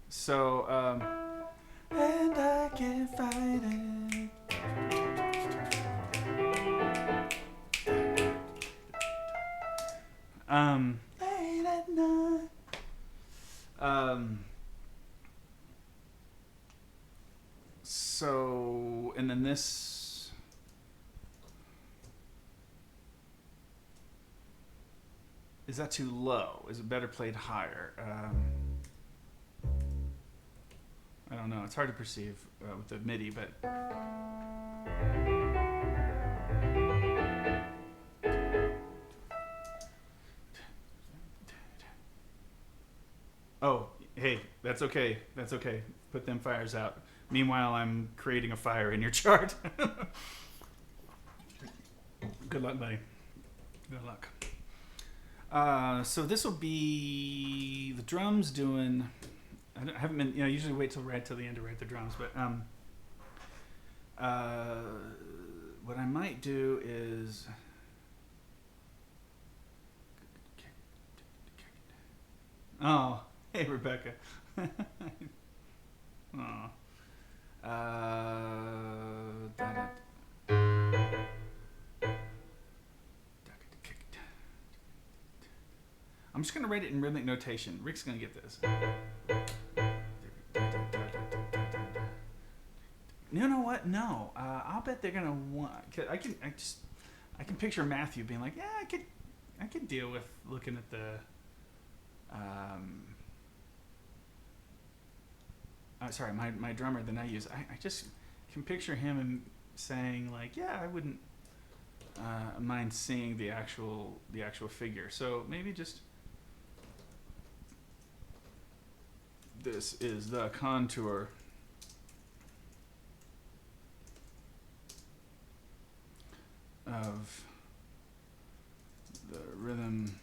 So, and I can't fight it. Late at night. So, and then this. Is that too low? Is it better played higher? I don't know. It's hard to perceive with the MIDI, but oh, hey, that's okay. That's okay. Put them fires out. Meanwhile, I'm creating a fire in your chart. Good luck, buddy. Good luck. So this will be the drums doing. I haven't been, I usually wait till right till the end to write the drums, but what I might do is Oh, hey, Rebecca. Oh. Da- I'm just gonna write it in rhythmic notation. Rick's gonna get this. You know what? No, I'll bet they're gonna want. I can picture Matthew being like, yeah, I could deal with looking at the. Sorry, my drummer that I use. I just can picture him saying like, yeah, I wouldn't mind seeing the actual figure. So maybe just this is the contour of the rhythm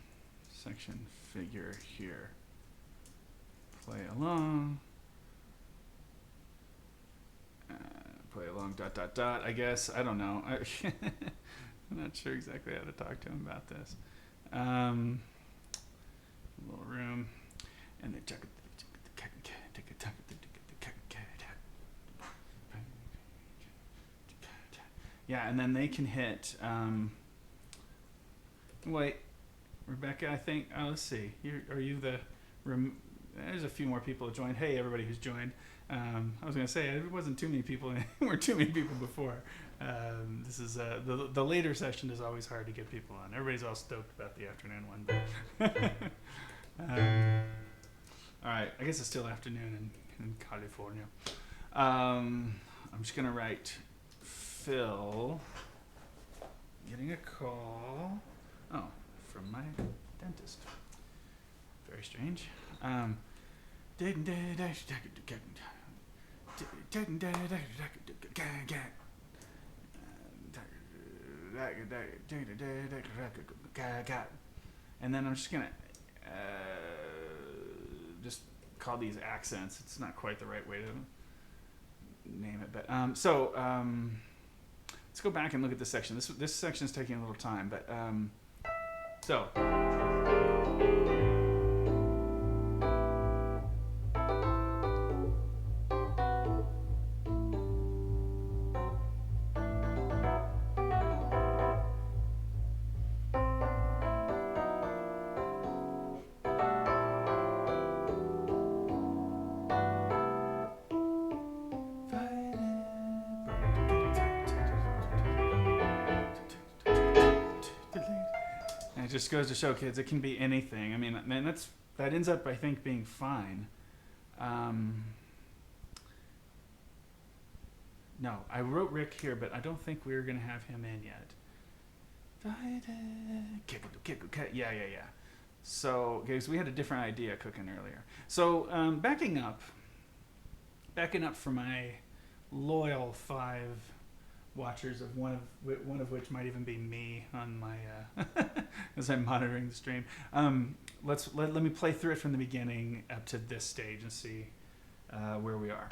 section figure here. Play along. Play along ... I guess. I don't know. I'm not sure exactly how to talk to him about this. A little room. And then yeah, and then they can hit. Wait, Rebecca, I think. Oh, let's see. Are you the? There's a few more people who joined. Hey, everybody who's joined. I was gonna say it wasn't too many people. There weren't too many people before. This is the later session is always hard to get people on. Everybody's all stoked about the afternoon one. But all right, I guess it's still afternoon in California. I'm just gonna write Phil getting a call. Oh, from my dentist. Very strange. And then I'm just gonna just call these accents. It's not quite the right way to name it, but let's go back and look at this section. This section is taking a little time, but so. Just goes to show kids it can be anything. I mean, that ends up, I think, being fine. No, I wrote Rick here, but I don't think we're gonna have him in yet. Yeah. So, because we had a different idea cooking earlier. So, backing up for my loyal 5 watchers of one of which might even be me on my as I'm monitoring the stream. Let me play through it from the beginning up to this stage and see where we are.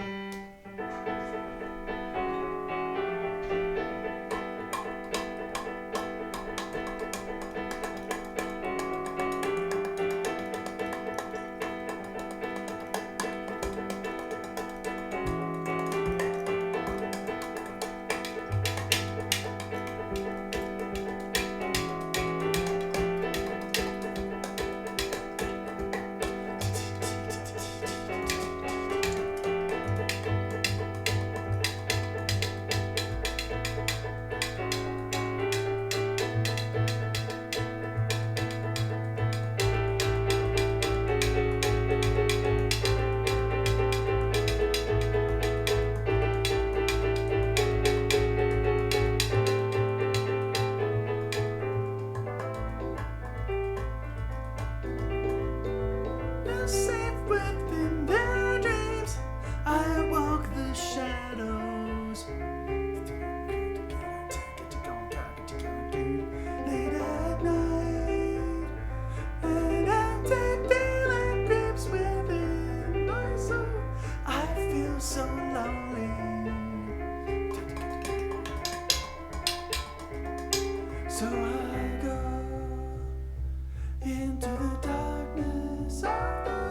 So I go into the darkness of the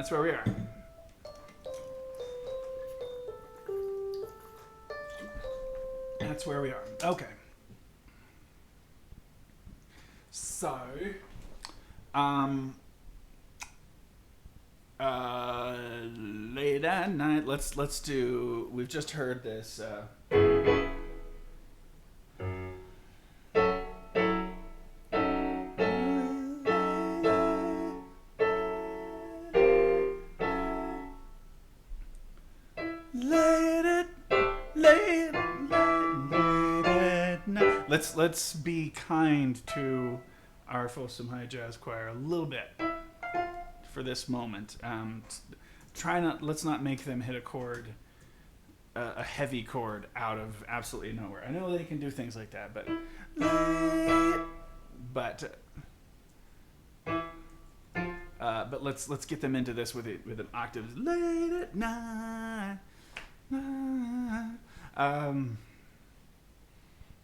That's where we are. That's where we are. Okay. So, late at night. Let's do. We've just heard this. Let's be kind to our Folsom High Jazz Choir a little bit for this moment. Let's not make them hit a chord, a heavy chord out of absolutely nowhere. I know they can do things like that, but let's get them into this with an octave. Late at night.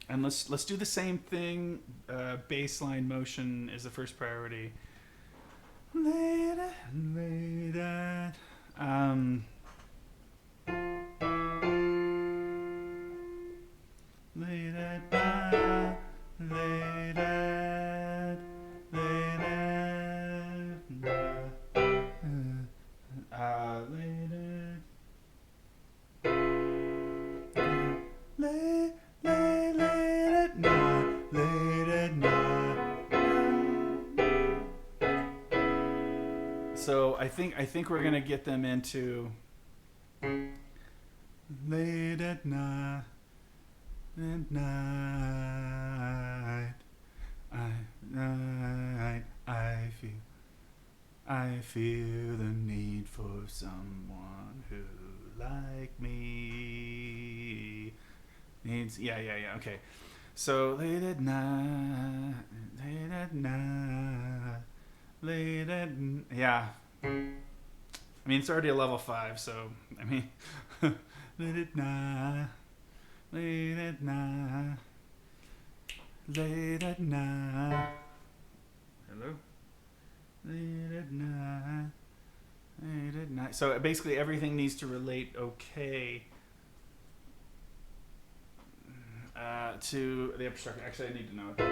And let's do the same thing. Bass line motion is the first priority. Late at So I think we're gonna get them into late at night, I feel the need for someone who like me needs. Yeah. Okay. So late at night. Yeah. I mean, it's already a level 5, so I mean, late at night. Hello. Late at night. So basically, everything needs to relate okay to the upper structure. Actually, I need to know it.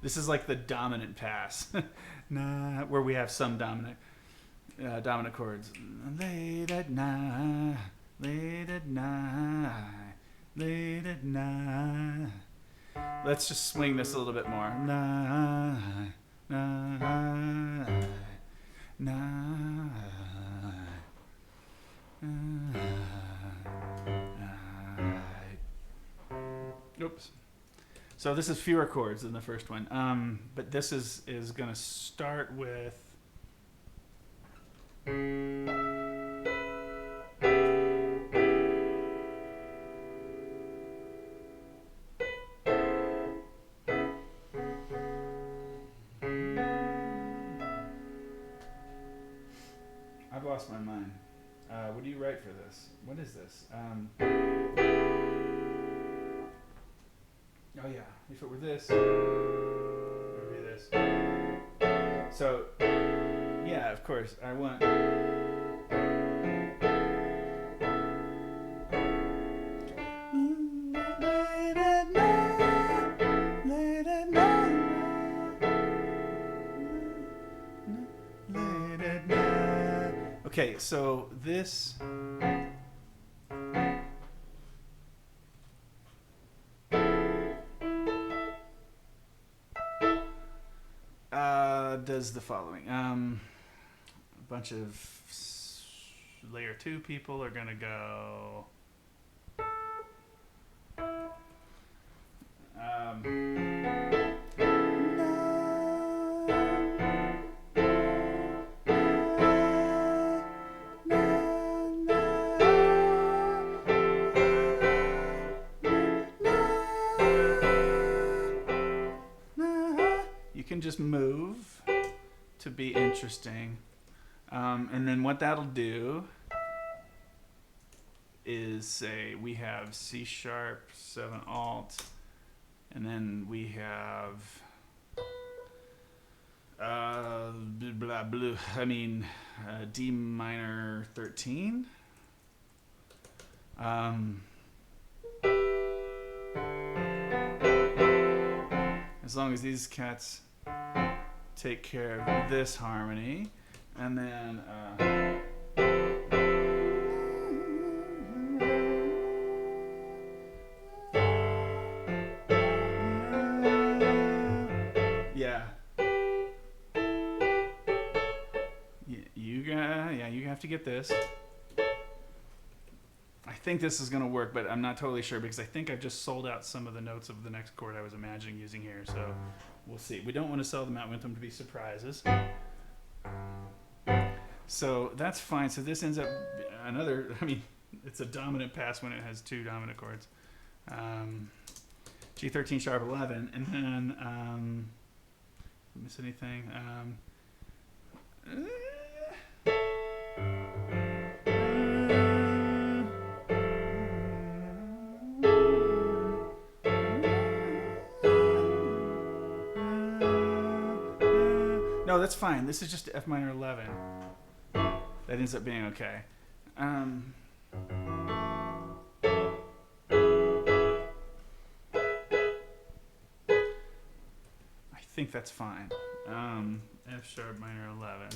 This is like the dominant pass, where we have some dominant chords. Late at night. Let's just swing this a little bit more. Oops. So this is fewer chords than the first one, but this is going to start with I've lost my mind. What do you write for this? What is this? Oh yeah, if it were this, it would be this. So, yeah, of course, I want. Late at night. Okay, so this. Does the following. A bunch of layer 2 people are going to go. just move to be interesting. And then what that'll do is say we have C sharp, 7 alt, and then we have blah, blah, I mean D minor 13. As long as these cats take care of this harmony, and then you have to get this. I think this is going to work, but I'm not totally sure because I think I've just sold out some of the notes of the next chord I was imagining using here, so we'll see. We don't want to sell them out. We want them to be surprises. So that's fine. So this ends up another, I mean, it's a dominant pass when it has 2 dominant chords. G13 sharp 11, and then, miss anything? No, that's fine. This is just F minor 11. That ends up being okay. I think that's fine. F sharp minor 11.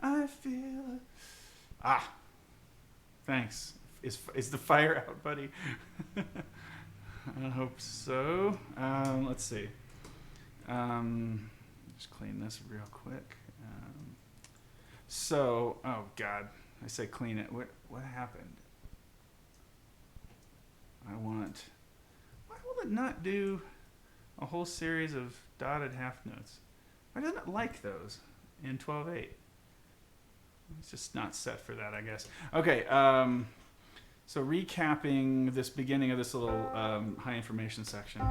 I feel. Thanks. Is the fire out, buddy? I hope so. Let's see. Just clean this real quick. Oh God, I say clean it. What happened? Why will it not do a whole series of dotted half notes? Why doesn't it like those in 12/8? It's just not set for that, I guess. Okay. So recapping this beginning of this little high information section.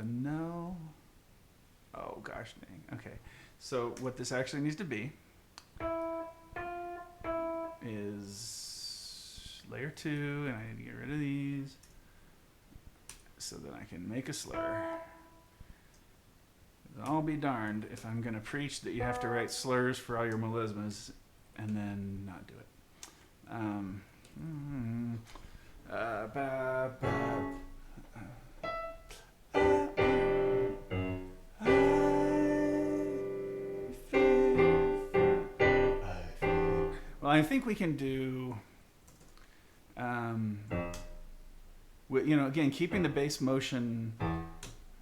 No. Oh gosh dang. Okay. So what this actually needs to be is layer 2, and I need to get rid of these so that I can make a slur. I'll be darned if I'm going to preach that you have to write slurs for all your melismas and then not do it. Well, I think we can do, again, keeping the bass motion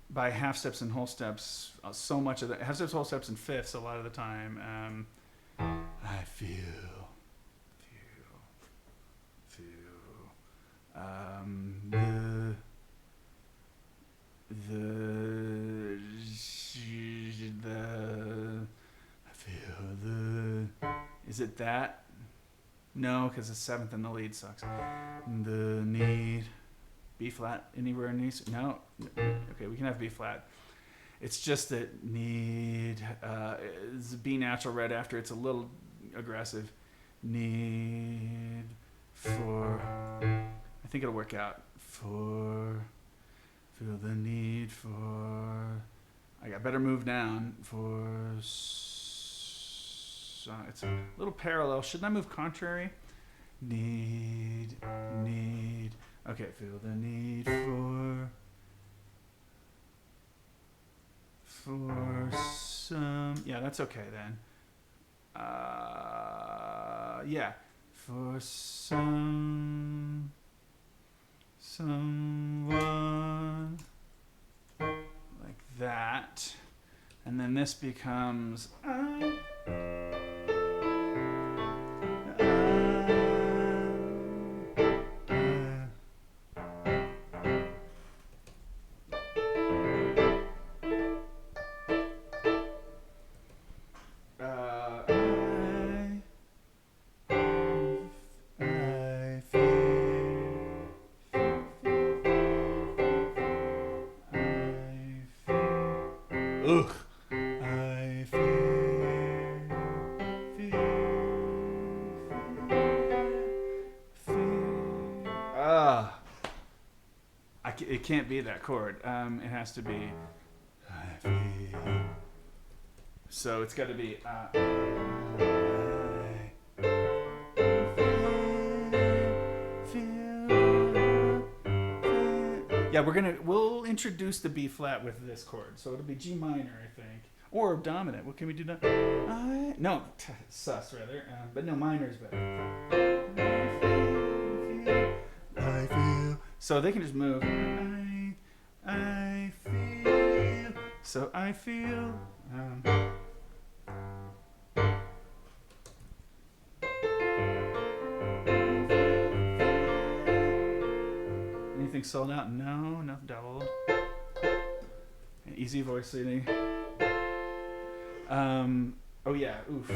by half steps and whole steps. So much of that, half steps, whole steps, and fifths a lot of the time. I feel. Is it that? No, because the 7th and the lead sucks. The need. B flat anywhere in these? No. Okay, we can have B flat. It's just that need is B natural right after. It's a little aggressive. Need for. I think it'll work out. For. Feel the need for. I got better move down for. It's a little parallel. Shouldn't I move contrary? Need. Okay, feel the need for some. Yeah, that's okay then. Yeah, for someone. this becomes ugh. I feel. It can't be that chord. It has to be. I feel. So it's got to be. Yeah, we'll introduce the B flat with this chord. So it'll be G minor, I think. Or dominant. What can we do now? No, sus rather. But no, minor is better. I feel. So they can just move. I feel. So I feel. Anything sold out? No, not doubled. An easy voice leading. Oh yeah, oof.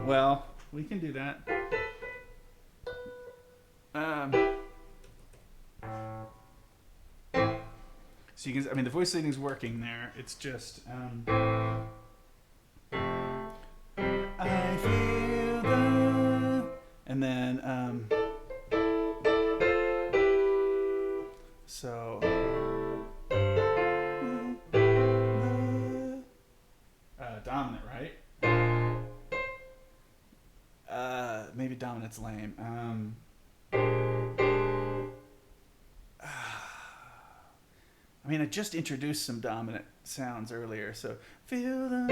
Well, we can do that. So you can, the voice leading is working there. It's just, I feel the, and then, so, dominant, right? Maybe dominant's lame. I just introduced some dominant sounds earlier, so feel the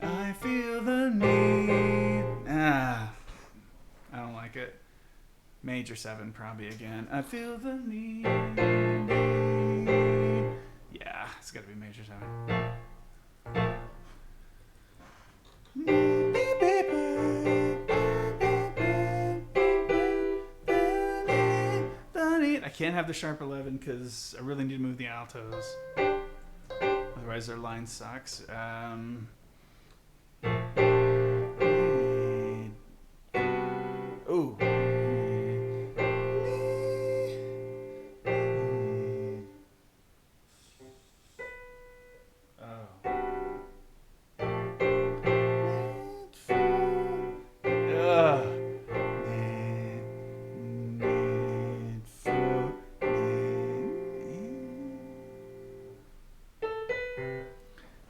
I feel the need. I don't like it. Major 7 probably again. I feel the need. Yeah, it's got to be major 7. I can't have the sharp 11 because I really need to move the altos. Otherwise their line sucks. Ooh.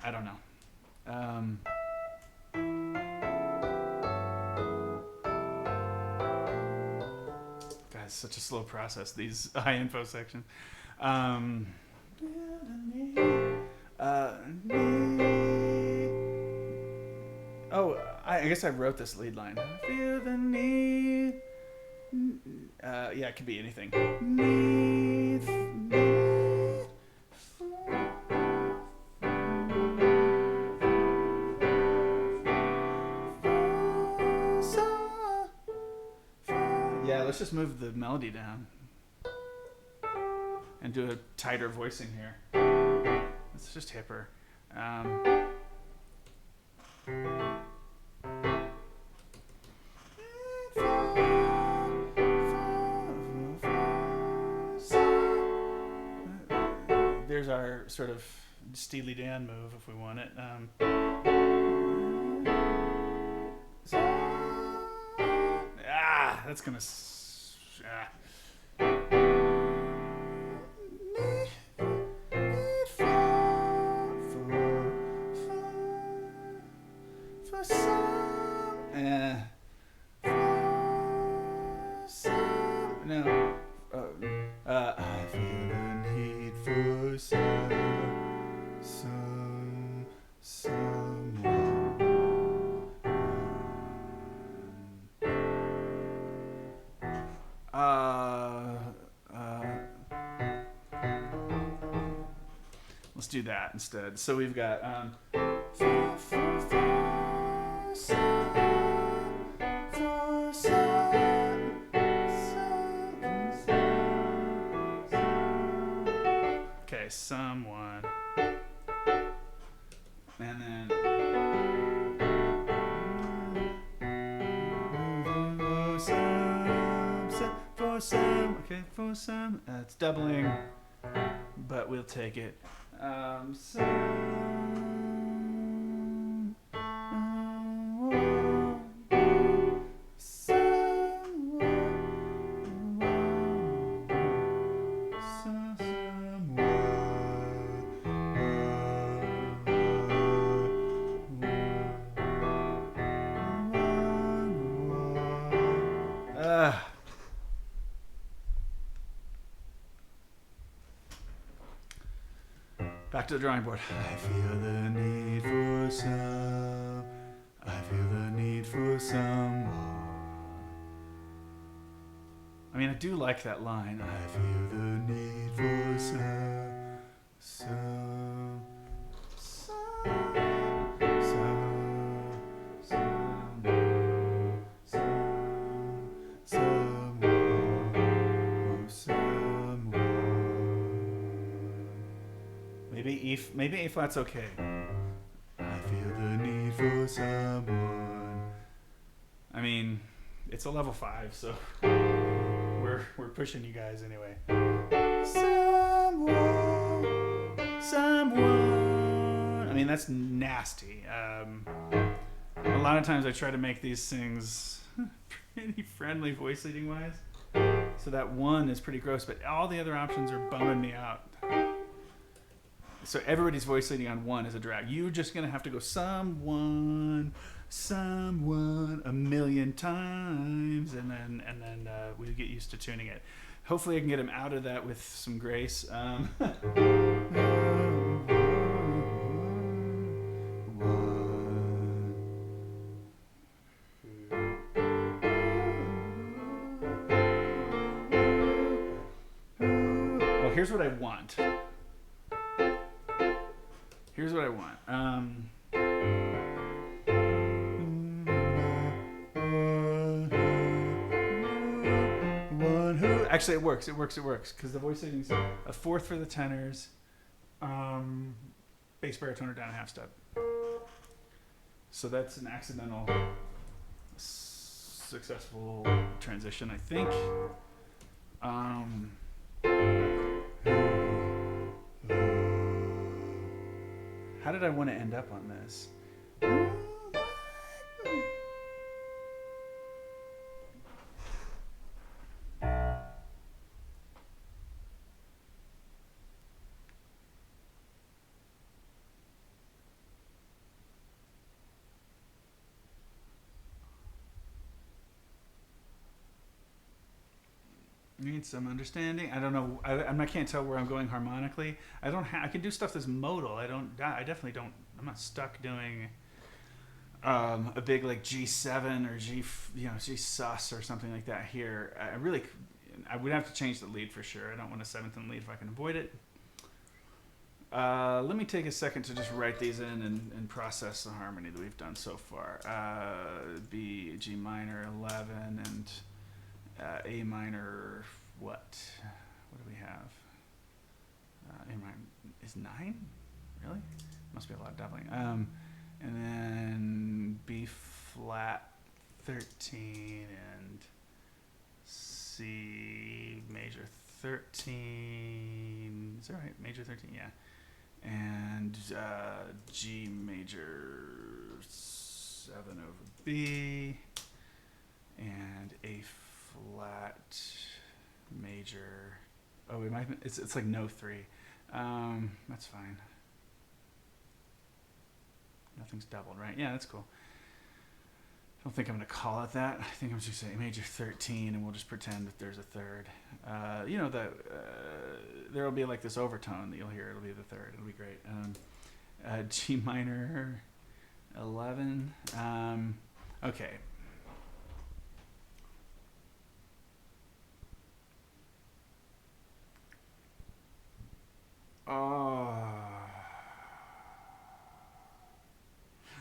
I don't know. Guys, such a slow process, these high info sections. I guess I wrote this lead line. I feel the need. Yeah, it could be anything. Yeah, let's just move the melody down and do a tighter voicing here. Let's just hipper. There's our sort of Steely Dan move if we want it. That's gonna. No. I feel the Let's do that instead. So we've got okay, someone, and then okay, for some. It's doubling, but we'll take it. Back to the drawing board. I feel the need for some. I feel the need for someone. I mean, I do like that line. I feel the need for some. Maybe A flat's okay. I feel the need for someone. I mean, it's a level 5, so we're pushing you guys anyway. Someone. I mean, that's nasty. A lot of times I try to make these things pretty friendly voice leading wise. So that one is pretty gross, but all the other options are bumming me out. So everybody's voice leading on one is a drag. You're just gonna have to go someone a million times, and then we get used to tuning it. Hopefully, I can get him out of that with some grace. Well, here's what I want. Here's what I want. Actually, it works. Because the voice leading's a fourth for the tenors, bass baritone or down a half step. So that's an accidental, successful transition, I think. How did I want to end up on this? Need some understanding. I don't know. I can't tell where I'm going harmonically. I can do stuff that's modal. I definitely don't. I'm not stuck doing a big like G7 or G sus or something like that here. I would have to change the lead for sure. I don't want a 7th in lead if I can avoid it. Let me take a second to just write these in and process the harmony that we've done so far. B, G minor 11 and A minor, what do we have? A minor is 9? Really? Must be a lot of doubling. And then B flat 13 and C major 13. Is that right? Major 13, yeah. And G major 7 over B. And A flat major. Oh, it's like no 3. That's fine. Nothing's doubled, right? Yeah, that's cool. don't think I'm going to call it that. I think I'm just going to say major 13, and we'll just pretend that there's a third. There'll be like this overtone that you'll hear. It'll be the third. It'll be great. G minor 11. Okay.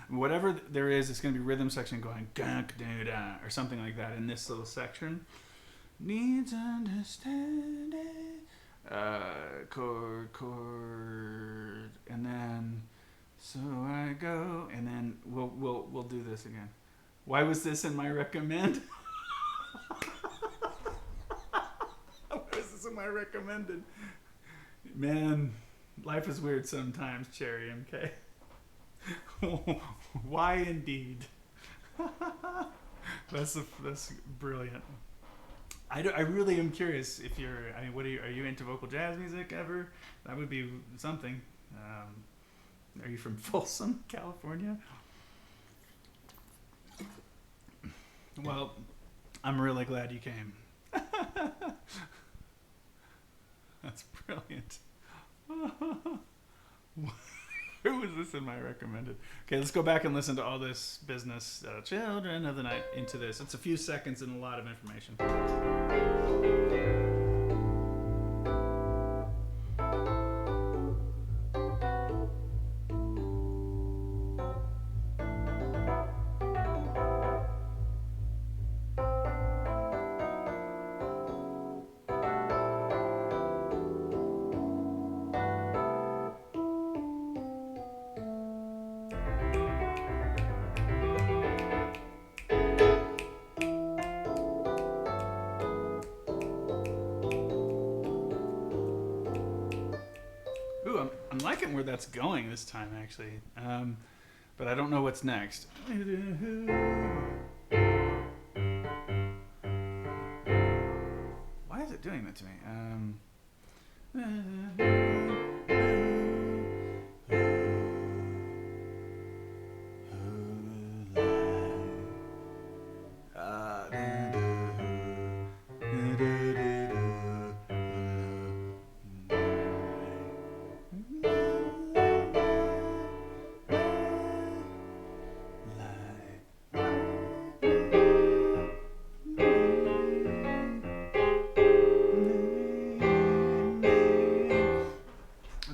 Whatever there is, it's going to be rhythm section going gunk da da or something like that in this little section. Needs understanding. Chord, and then so I go, and then we'll do this again. Why was this in my recommend? Why was this in my recommended? Man, life is weird sometimes, Cherry MK. Why indeed? That's brilliant. I really am curious if you're. I mean, are you into vocal jazz music ever? That would be something. Are you from Folsom, California? Well, I'm really glad you came. That's brilliant. Who was this in my recommended? Okay, let's go back and listen to all this business. Children of the Night into this. It's a few seconds and a lot of information. I'm liking where that's going this time, actually. But I don't know what's next. Why is it doing that to me?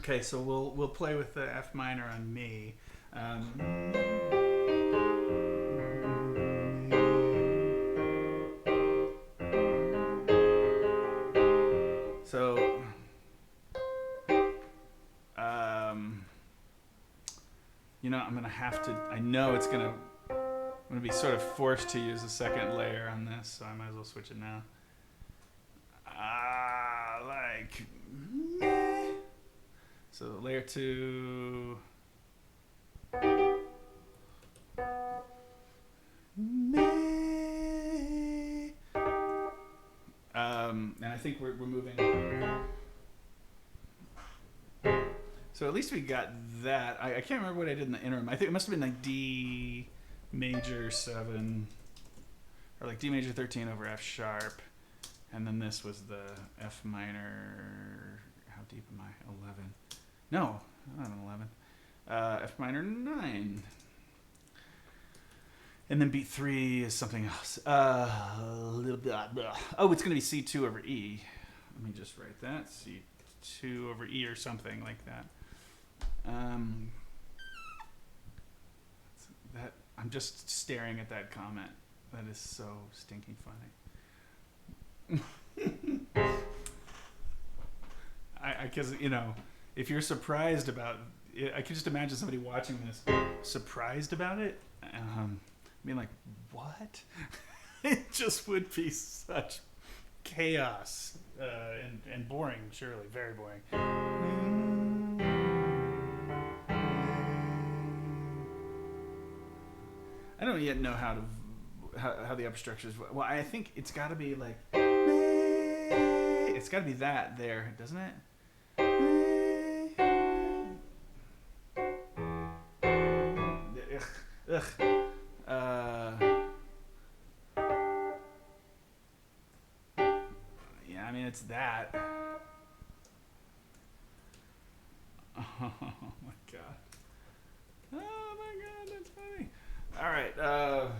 Okay, so we'll play with the F minor on me. I'm gonna have to. I know I'm gonna be sort of forced to use a second layer on this, so I might as well switch it now. So layer 2. And I think we're moving. So at least we got that. I can't remember what I did in the interim. I think it must have been like D major 7, or like D major 13 over F sharp, and then this was the F minor. How deep am I? 11. No, not an 11. F minor 9. And then beat 3 is something else. Little blah, blah. Oh, it's going to be C2 over E. Let me just write that. C2 over E or something like that. I'm just staring at that comment. That is so stinking funny. Because, if you're surprised about it, I can just imagine somebody watching this surprised about it. Being like, what? It just would be such chaos and boring, surely. Very boring. I don't yet know how the upper structures. Well, I think it's got to be like. It's got to be that there, doesn't it? Ugh. it's that. Oh my god. Oh my god, that's funny. All right. Oh,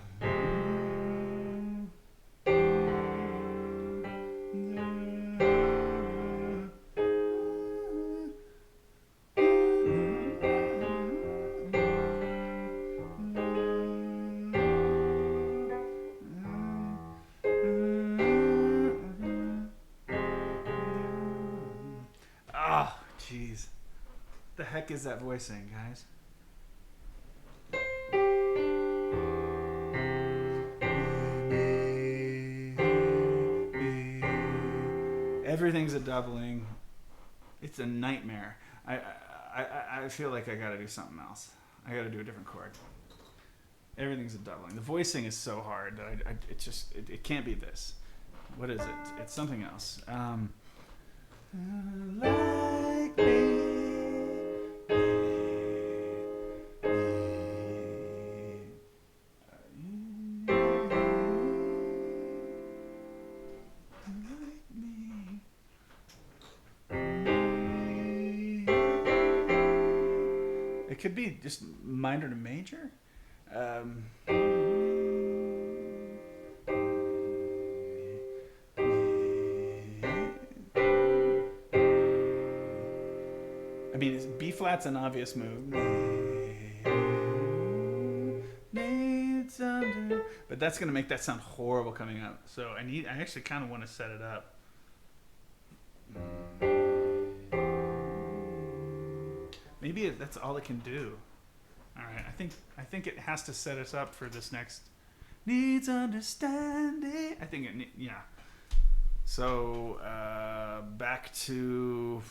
jeez. The heck is that voicing, guys? Everything's a doubling. It's a nightmare. I feel like I gotta do something else. I gotta do a different chord. Everything's a doubling. The voicing is so hard that it can't be this. What is it? It's something else. Like me. It could be just minor to major. I mean, B flat's an obvious move, but that's gonna make that sound horrible coming up. So I actually kind of want to set it up. Maybe that's all it can do. All right, I think it has to set us up for this next. Needs understanding. I think yeah. So back to.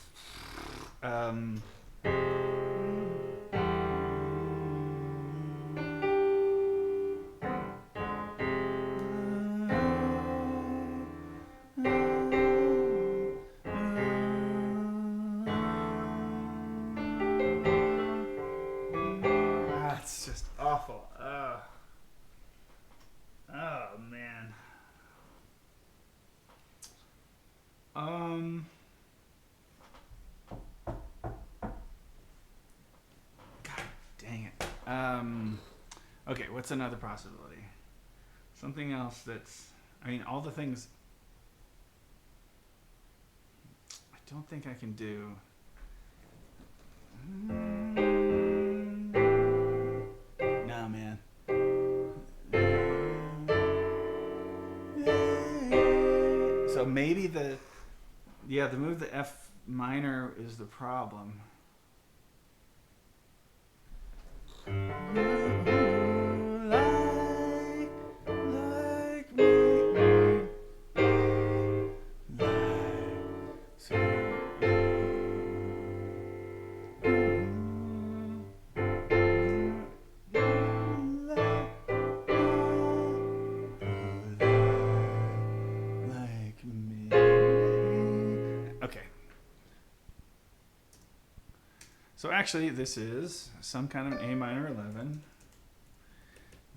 It's just awful. Oh man. God dang it. Okay, what's another possibility? Something else that's, I mean, all the things I don't think I can do. Nah, man. So maybe the move the F minor is the problem. So actually, this is some kind of A minor 11.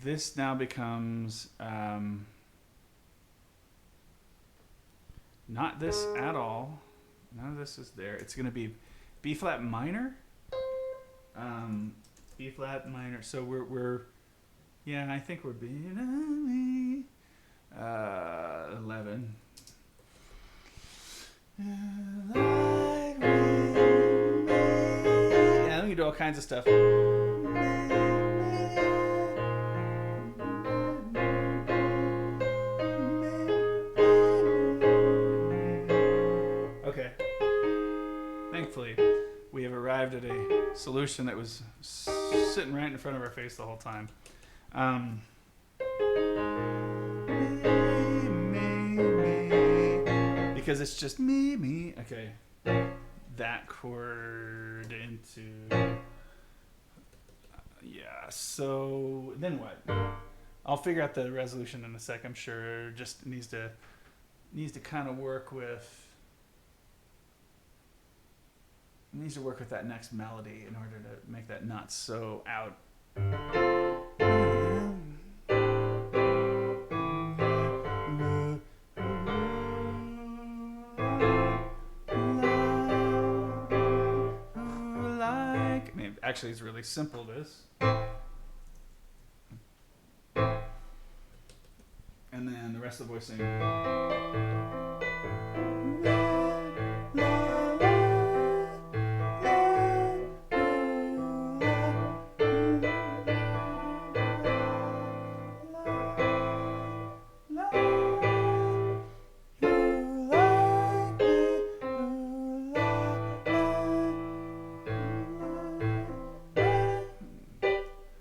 This now becomes not this at all. None of this is there. It's going to be B flat minor. B flat minor. So we're yeah, I think we're being 11. We do all kinds of stuff. Okay. Thankfully, we have arrived at a solution that was sitting right in front of our face the whole time. Because it's just me. Okay. That chord into yeah, so then what? I'll figure out the resolution in a sec. I'm sure just needs to kind of work with that next melody in order to make that not so out. actually is really simple. This. And then the rest of the voice sing.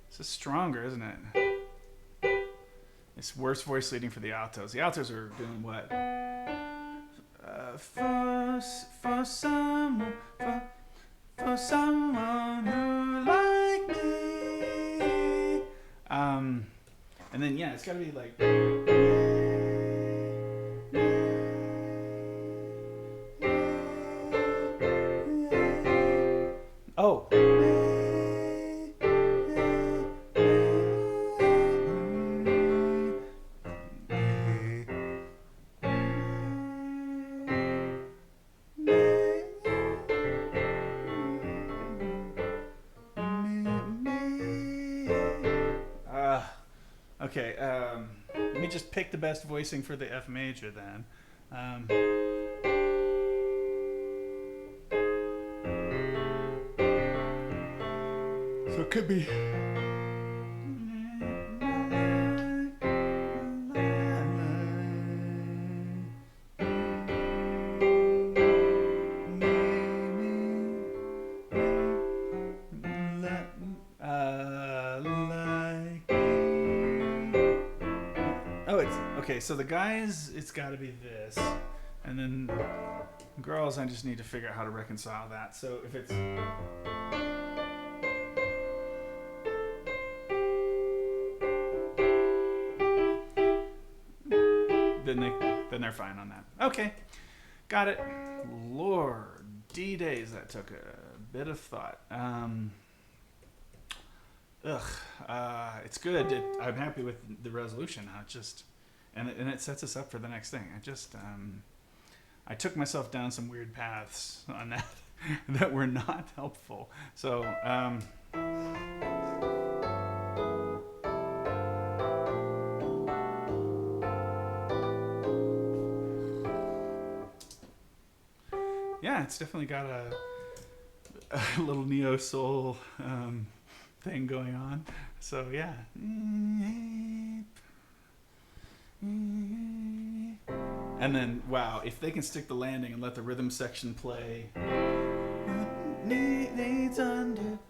This is stronger, isn't it? It's worse voice leading for the altos. The altos are doing what? For someone who like me. And then yeah, it's got to be like. Oh. Okay, let me just pick the best voicing for the F major then. So it could be. Okay, so the guys, it's got to be this, and then girls, I just need to figure out how to reconcile that. So if it's then they're fine on that. Okay, got it. Lord, D-days, that took a bit of thought. It's good. I'm happy with the resolution. It just. And it sets us up for the next thing. I took myself down some weird paths on that that were not helpful. So, yeah, it's definitely got a little neo soul thing going on. So yeah. And then, wow, if they can stick the landing and let the rhythm section play. Needs understand.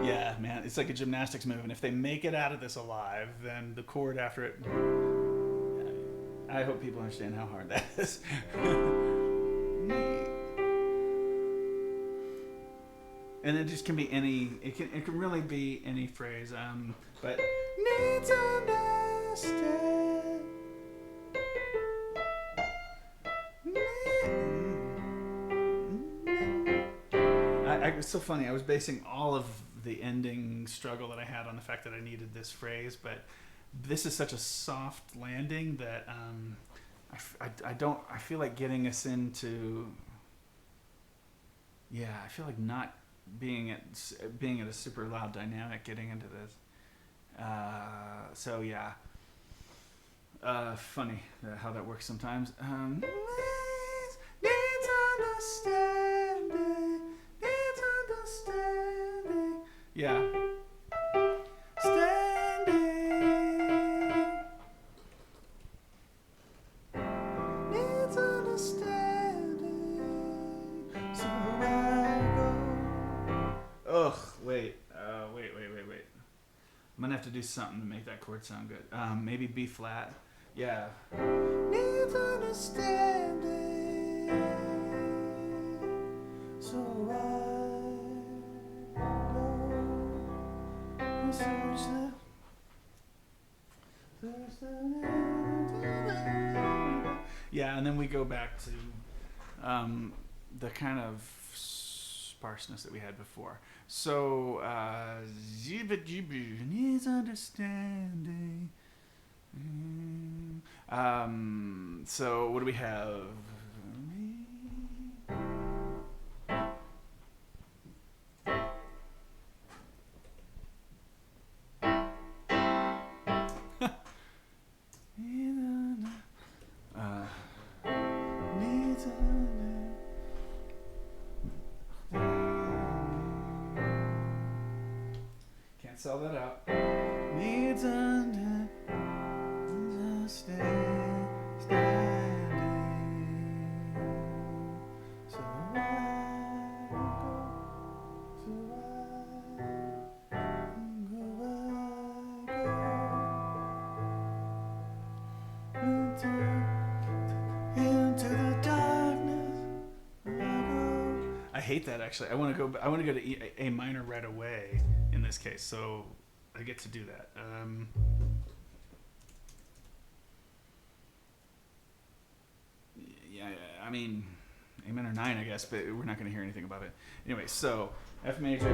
Yeah, man, it's like a gymnastics move, and if they make it out of this alive, then the chord after it. I hope people understand how hard that is. And it just can be any. It can really be any phrase. But need to understand. It was so funny. I was basing all of the ending struggle that I had on the fact that I needed this phrase, but this is such a soft landing that I feel like getting us into. Yeah, I feel like not being at a super loud dynamic getting into this. So yeah. Funny how that works sometimes. Needs understanding. Yeah. Standing. Needs understanding. So I go. Ugh, wait. I'm gonna have to do something to make that chord sound good. Maybe B flat. Yeah. Needs understanding. So yeah, and then we go back to the kind of sparseness that we had before. So, needs understanding. So what do we have? Can't sell that out. Needs understanding. So into the darkness. I hate that actually. I want to go to A minor right away in this case. So I get to do that. I mean, A minor 9, I guess, but we're not going to hear anything about it. Anyway, so F major.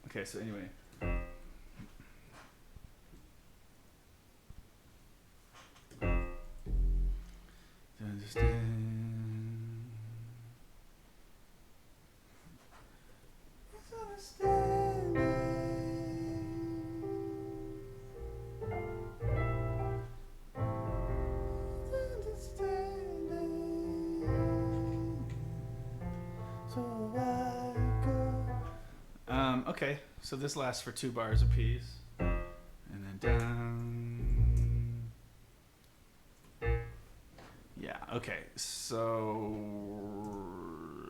Okay, so anyway. To understand. Okay, so this lasts for 2 bars apiece, and then down. Yeah. Okay. So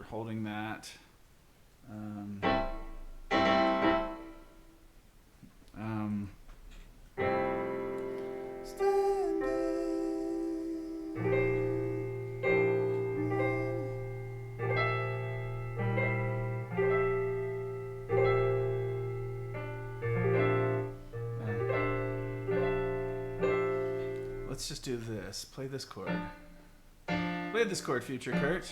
holding that. Let's just do this. Play this chord. Play this chord, future Kurt.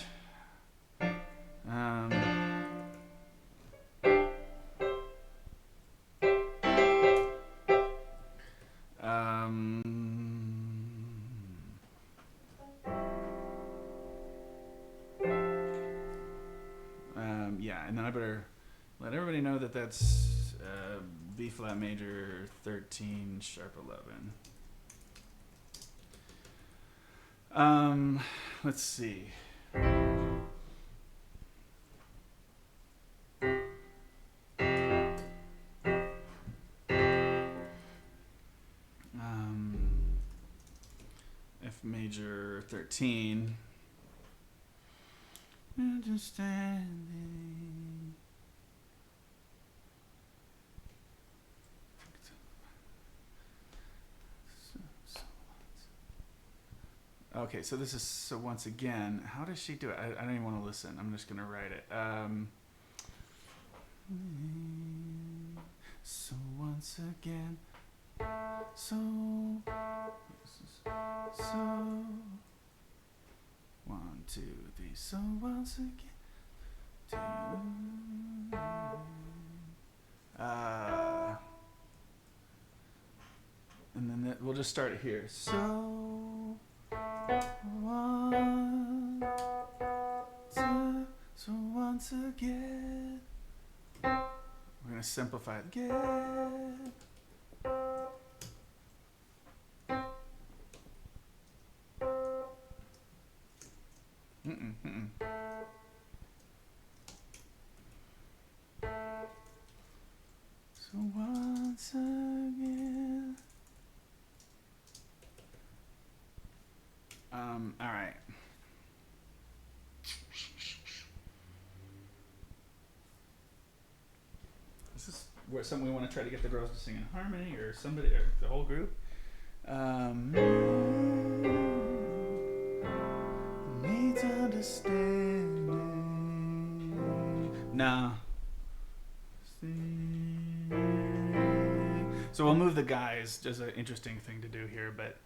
Yeah, and then I better let everybody know that that's B flat major 13 sharp 11. Let's see. F major 13. Understanding. Okay, so this is so once again. How does she do it? I don't even want to listen. I'm just gonna write it. So once again. So 1, 2, 3. So once again. 2. And then we'll just start it here. So 1, 2. So once again. We're gonna simplify it again. So once again. All right. This is something we want to try to get the girls to sing in harmony, or somebody, or the whole group. Needs understanding. No. So we'll move the guys. Just an interesting thing to do here, but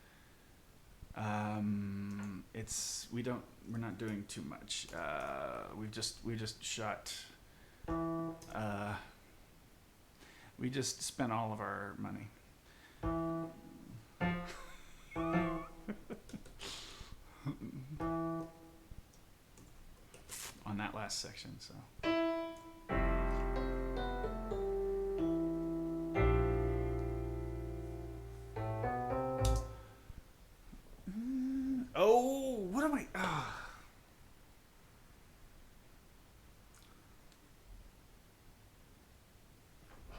We're not doing too much. We just shot. We just spent all of our money. On that last section, so. Oh, what am I?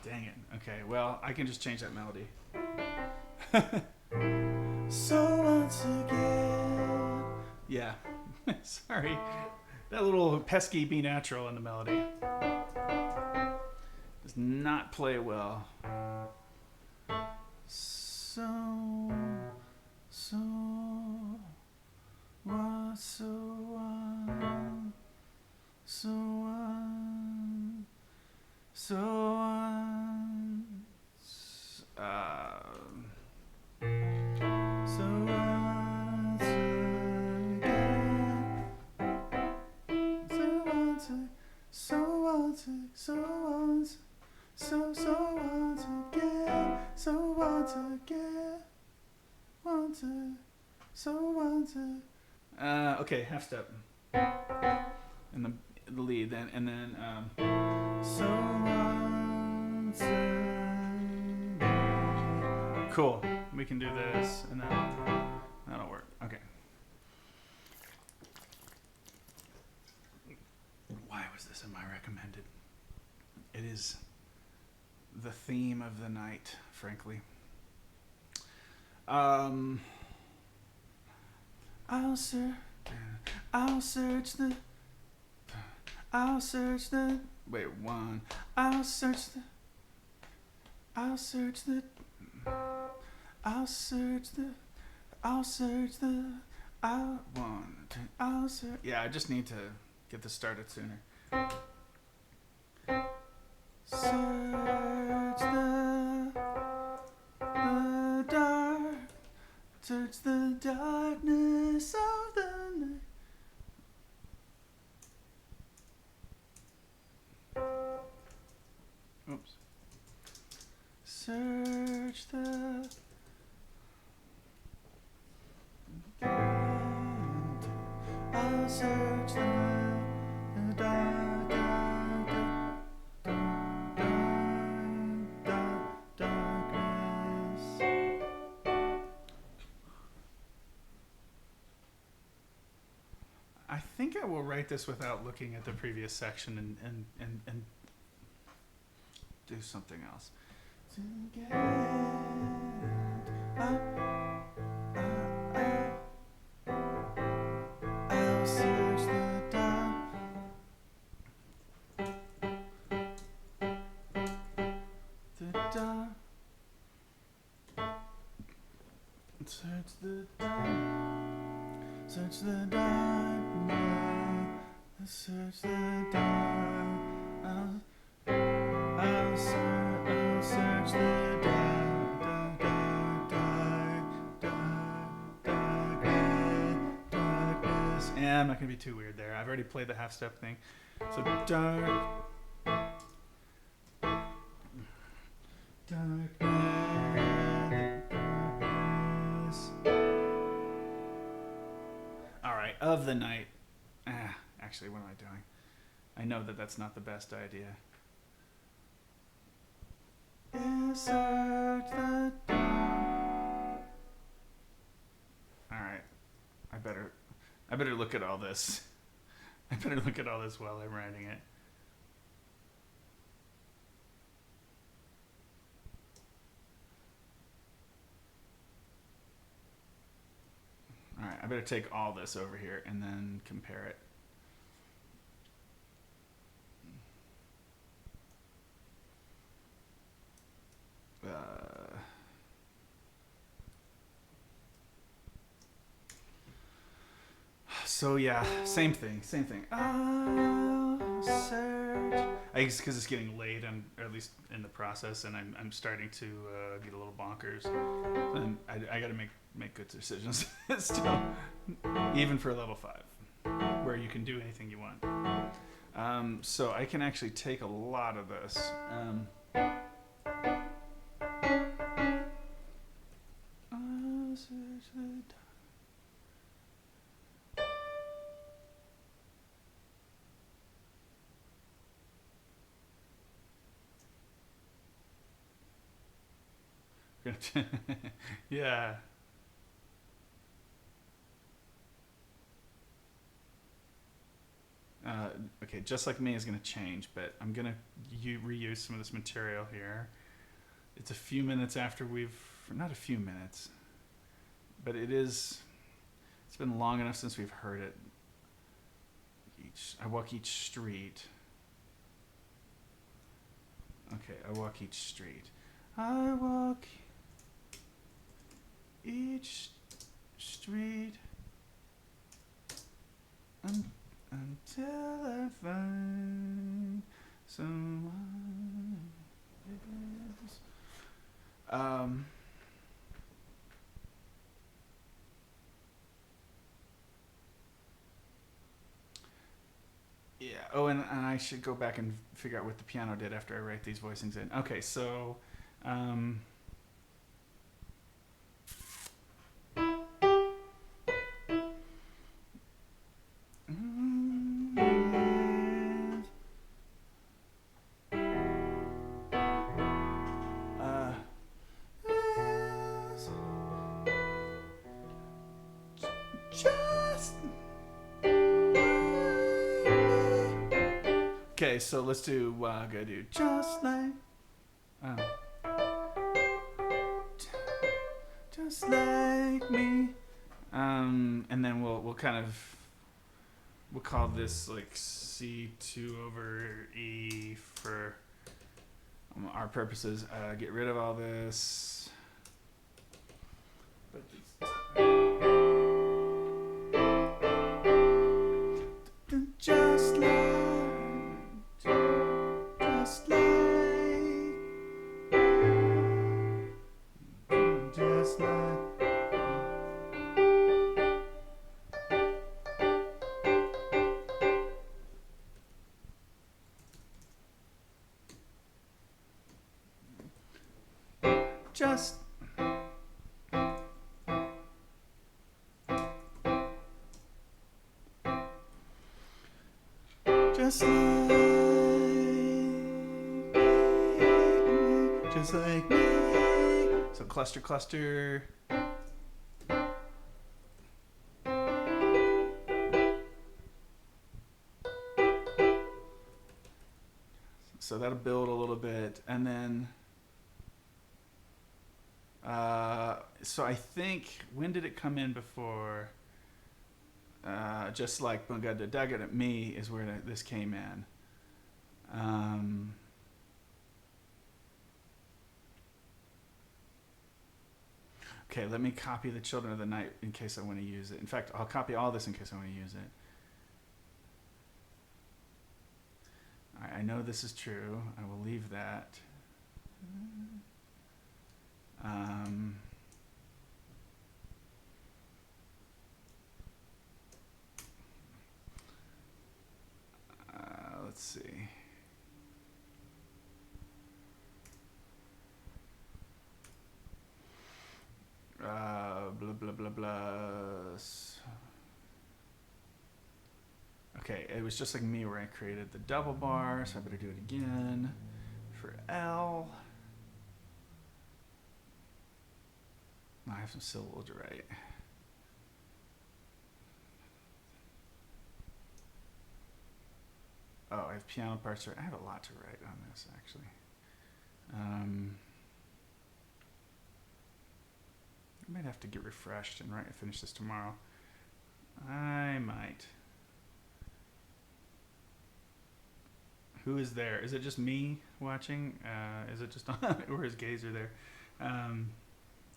Dang it. Okay, well, I can just change that melody. So once again. Yeah. Sorry. That little pesky B natural in the melody does not play well. Okay, half step. And the lead, then and then cool. We can do this, and that'll work. Okay. Why was this in my recommended? It is the theme of the night, frankly. I'll search the yeah, I just need to get this started sooner. Search the dark, search the darkness of the night. Oops. Search the I'll search the dark, darkness. I think I will write this without looking at the previous section and do something else. I'll search the dark. The dark. Search the dark. Search the dark. Search the dark. I'll search the dark, darkness. Yeah, I'm not gonna be too weird there. I've already played the half step thing. So darkness. All right, of the night. Actually, what am I doing? I know that that's not the best idea. Search the dark. All right, I better look at all this. I better look at all this while I'm writing it. All right, I better take all this over here and then compare it. So yeah, same thing. I'll search. I guess because it's getting late, or at least in the process, and I'm starting to get a little bonkers. And I got to make good decisions still, even for level 5, where you can do anything you want. So I can actually take a lot of this. Yeah. Okay, Just Like Me is going to change, but I'm going to reuse some of this material here. It's a few minutes after not a few minutes, but it's been long enough since we've heard it. I walk each street. Okay, I walk each street. I walk each street until I find someone else. Yeah. Oh, and I should go back and figure out what the piano did after I write these voicings in. Okay, so okay, so let's do go do just like just like me, and then we'll call this like C2 over E for our purposes. Get rid of all this. But just like me. So cluster. So that'll build a little bit, and then so I think, when did it come in before? Just like Bungada Dugget at Me is where this came in. Okay, let me copy the Children of the Night in case I want to use it. In fact, I'll copy all this in case I want to use it. All right, I know this is true. I will leave that. Let's see. Blah blah blah blah. Okay, it was Just Like Me where I created the double bar, so I better do it again for L. I have some syllables to write. Oh, I have piano parts to write. I have a lot to write on this, actually. I might have to get refreshed and finish this tomorrow. I might. Who is there? Is it just me watching? Is it just or is Gazer there?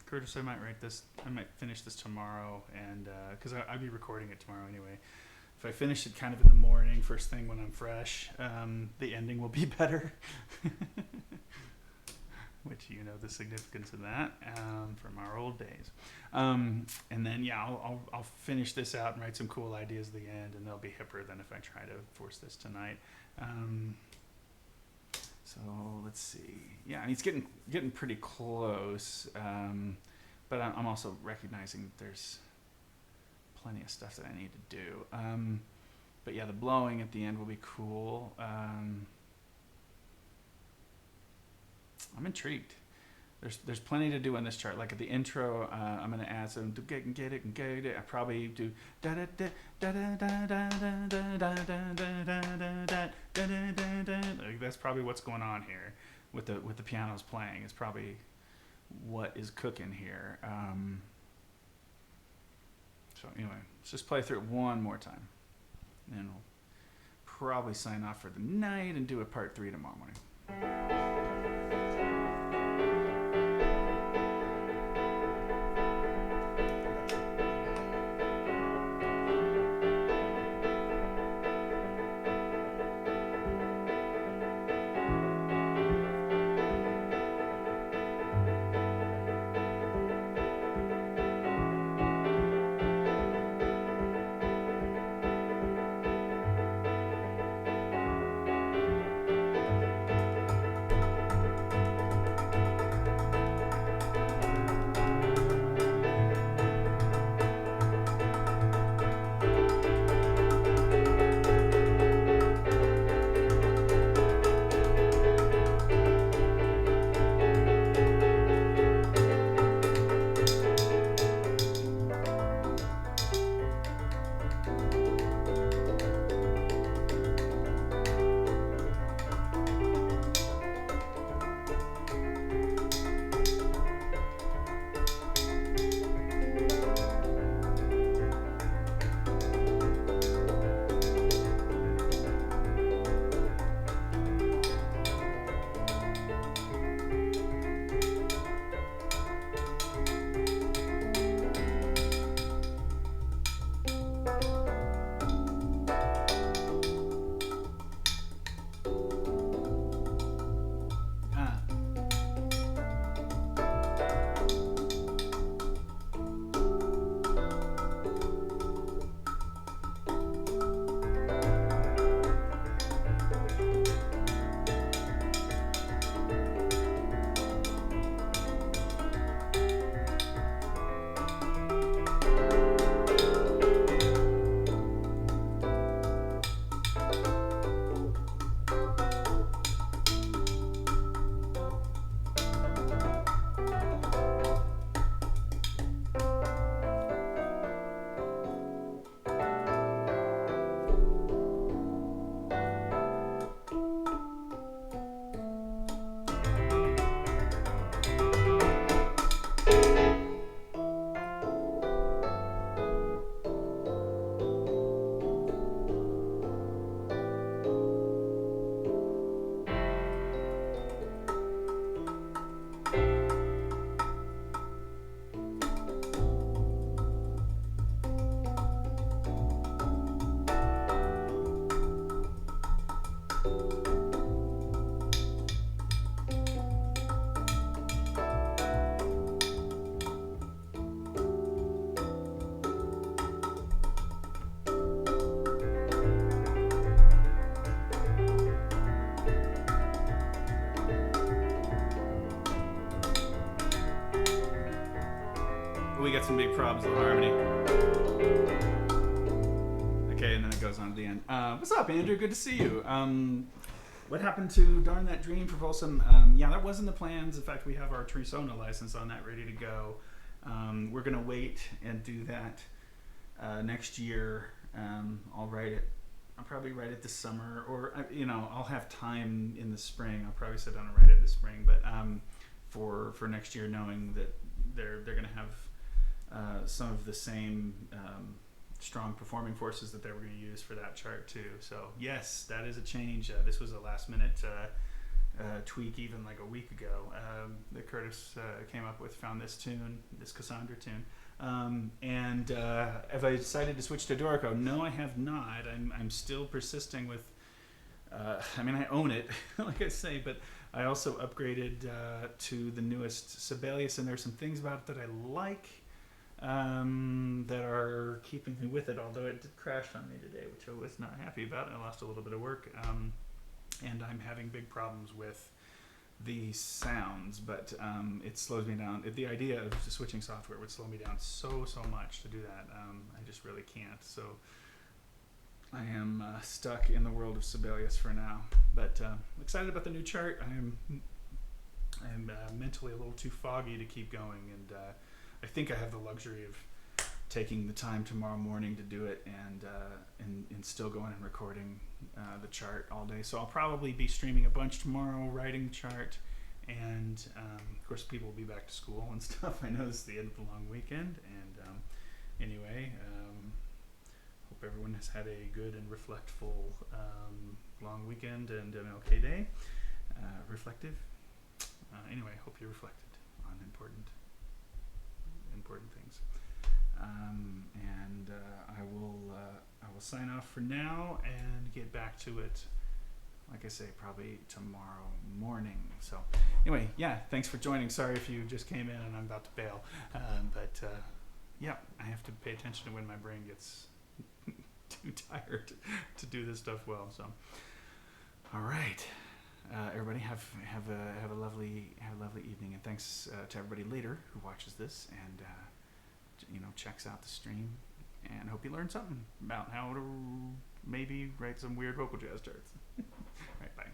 Curtis, I might write this. I might finish this tomorrow, and because I'll be recording it tomorrow anyway. if I finish it kind of in the morning, first thing when I'm fresh, the ending will be better. Which you know the significance of that from our old days. And then I'll finish this out and write some cool ideas at the end, and they'll be hipper than if I try to force this tonight. So let's see. Yeah, it's getting pretty close. But I'm also recognizing there's plenty of stuff that I need to do. But yeah, the blowing at the end will be cool. I'm intrigued. There's plenty to do on this chart. Like at the intro, I'm gonna add some to get it. I probably do da da da da da da da da da da da. That's probably what's going on here with the pianos playing. It's probably what is cooking here. So anyway, let's just play through it one more time, and we'll probably sign off for the night and do a part 3 tomorrow morning. We got some big problems with harmony. Okay, and then it goes on to the end. What's up, Andrew? Good to see you. What happened to Darn That Dream for Folsom? Yeah, that wasn't the plans. In fact, we have our Trisona license on that ready to go. We're going to wait and do that next year. I'll probably write it this summer, or I'll have time in the spring. I'll probably sit down and write it this spring. But for next year, knowing that they're going to have some of the same strong performing forces that they were going to use for that chart too. So yes, that is a change. This was a last minute tweak even like a week ago that Curtis came up with, found this tune, this Cassandra tune. And have I decided to switch to Dorico? No, I have not. I'm still persisting with. I mean, I own it, like I say, but I also upgraded to the newest Sibelius, and there's some things about it that I like that are keeping me with it. Although it did crash on me today, which I was not happy about. I lost a little bit of work, and I'm having big problems with the sounds, but it slows me down. The idea of just switching software would slow me down so much to do that. I just really can't. So I am stuck in the world of Sibelius for now. But excited about the new chart. I am mentally a little too foggy to keep going, and I think I have the luxury of taking the time tomorrow morning to do it, and still going and recording the chart all day. So I'll probably be streaming a bunch tomorrow, writing the chart, and of course people will be back to school and stuff. I know this is the end of the long weekend, and anyway, hope everyone has had a good and reflectful long weekend and an okay day. Reflective. Anyway, hope you reflected on important things. And I will sign off for now and get back to it, like I say, probably tomorrow morning. So anyway, yeah, thanks for joining. Sorry if you just came in and I'm about to bail, but yeah, I have to pay attention to when my brain gets too tired to do this stuff well. So all right, everybody have a lovely evening, and thanks to everybody later who watches this and checks out the stream, and hope you learned something about how to maybe write some weird vocal jazz charts. All right, bye.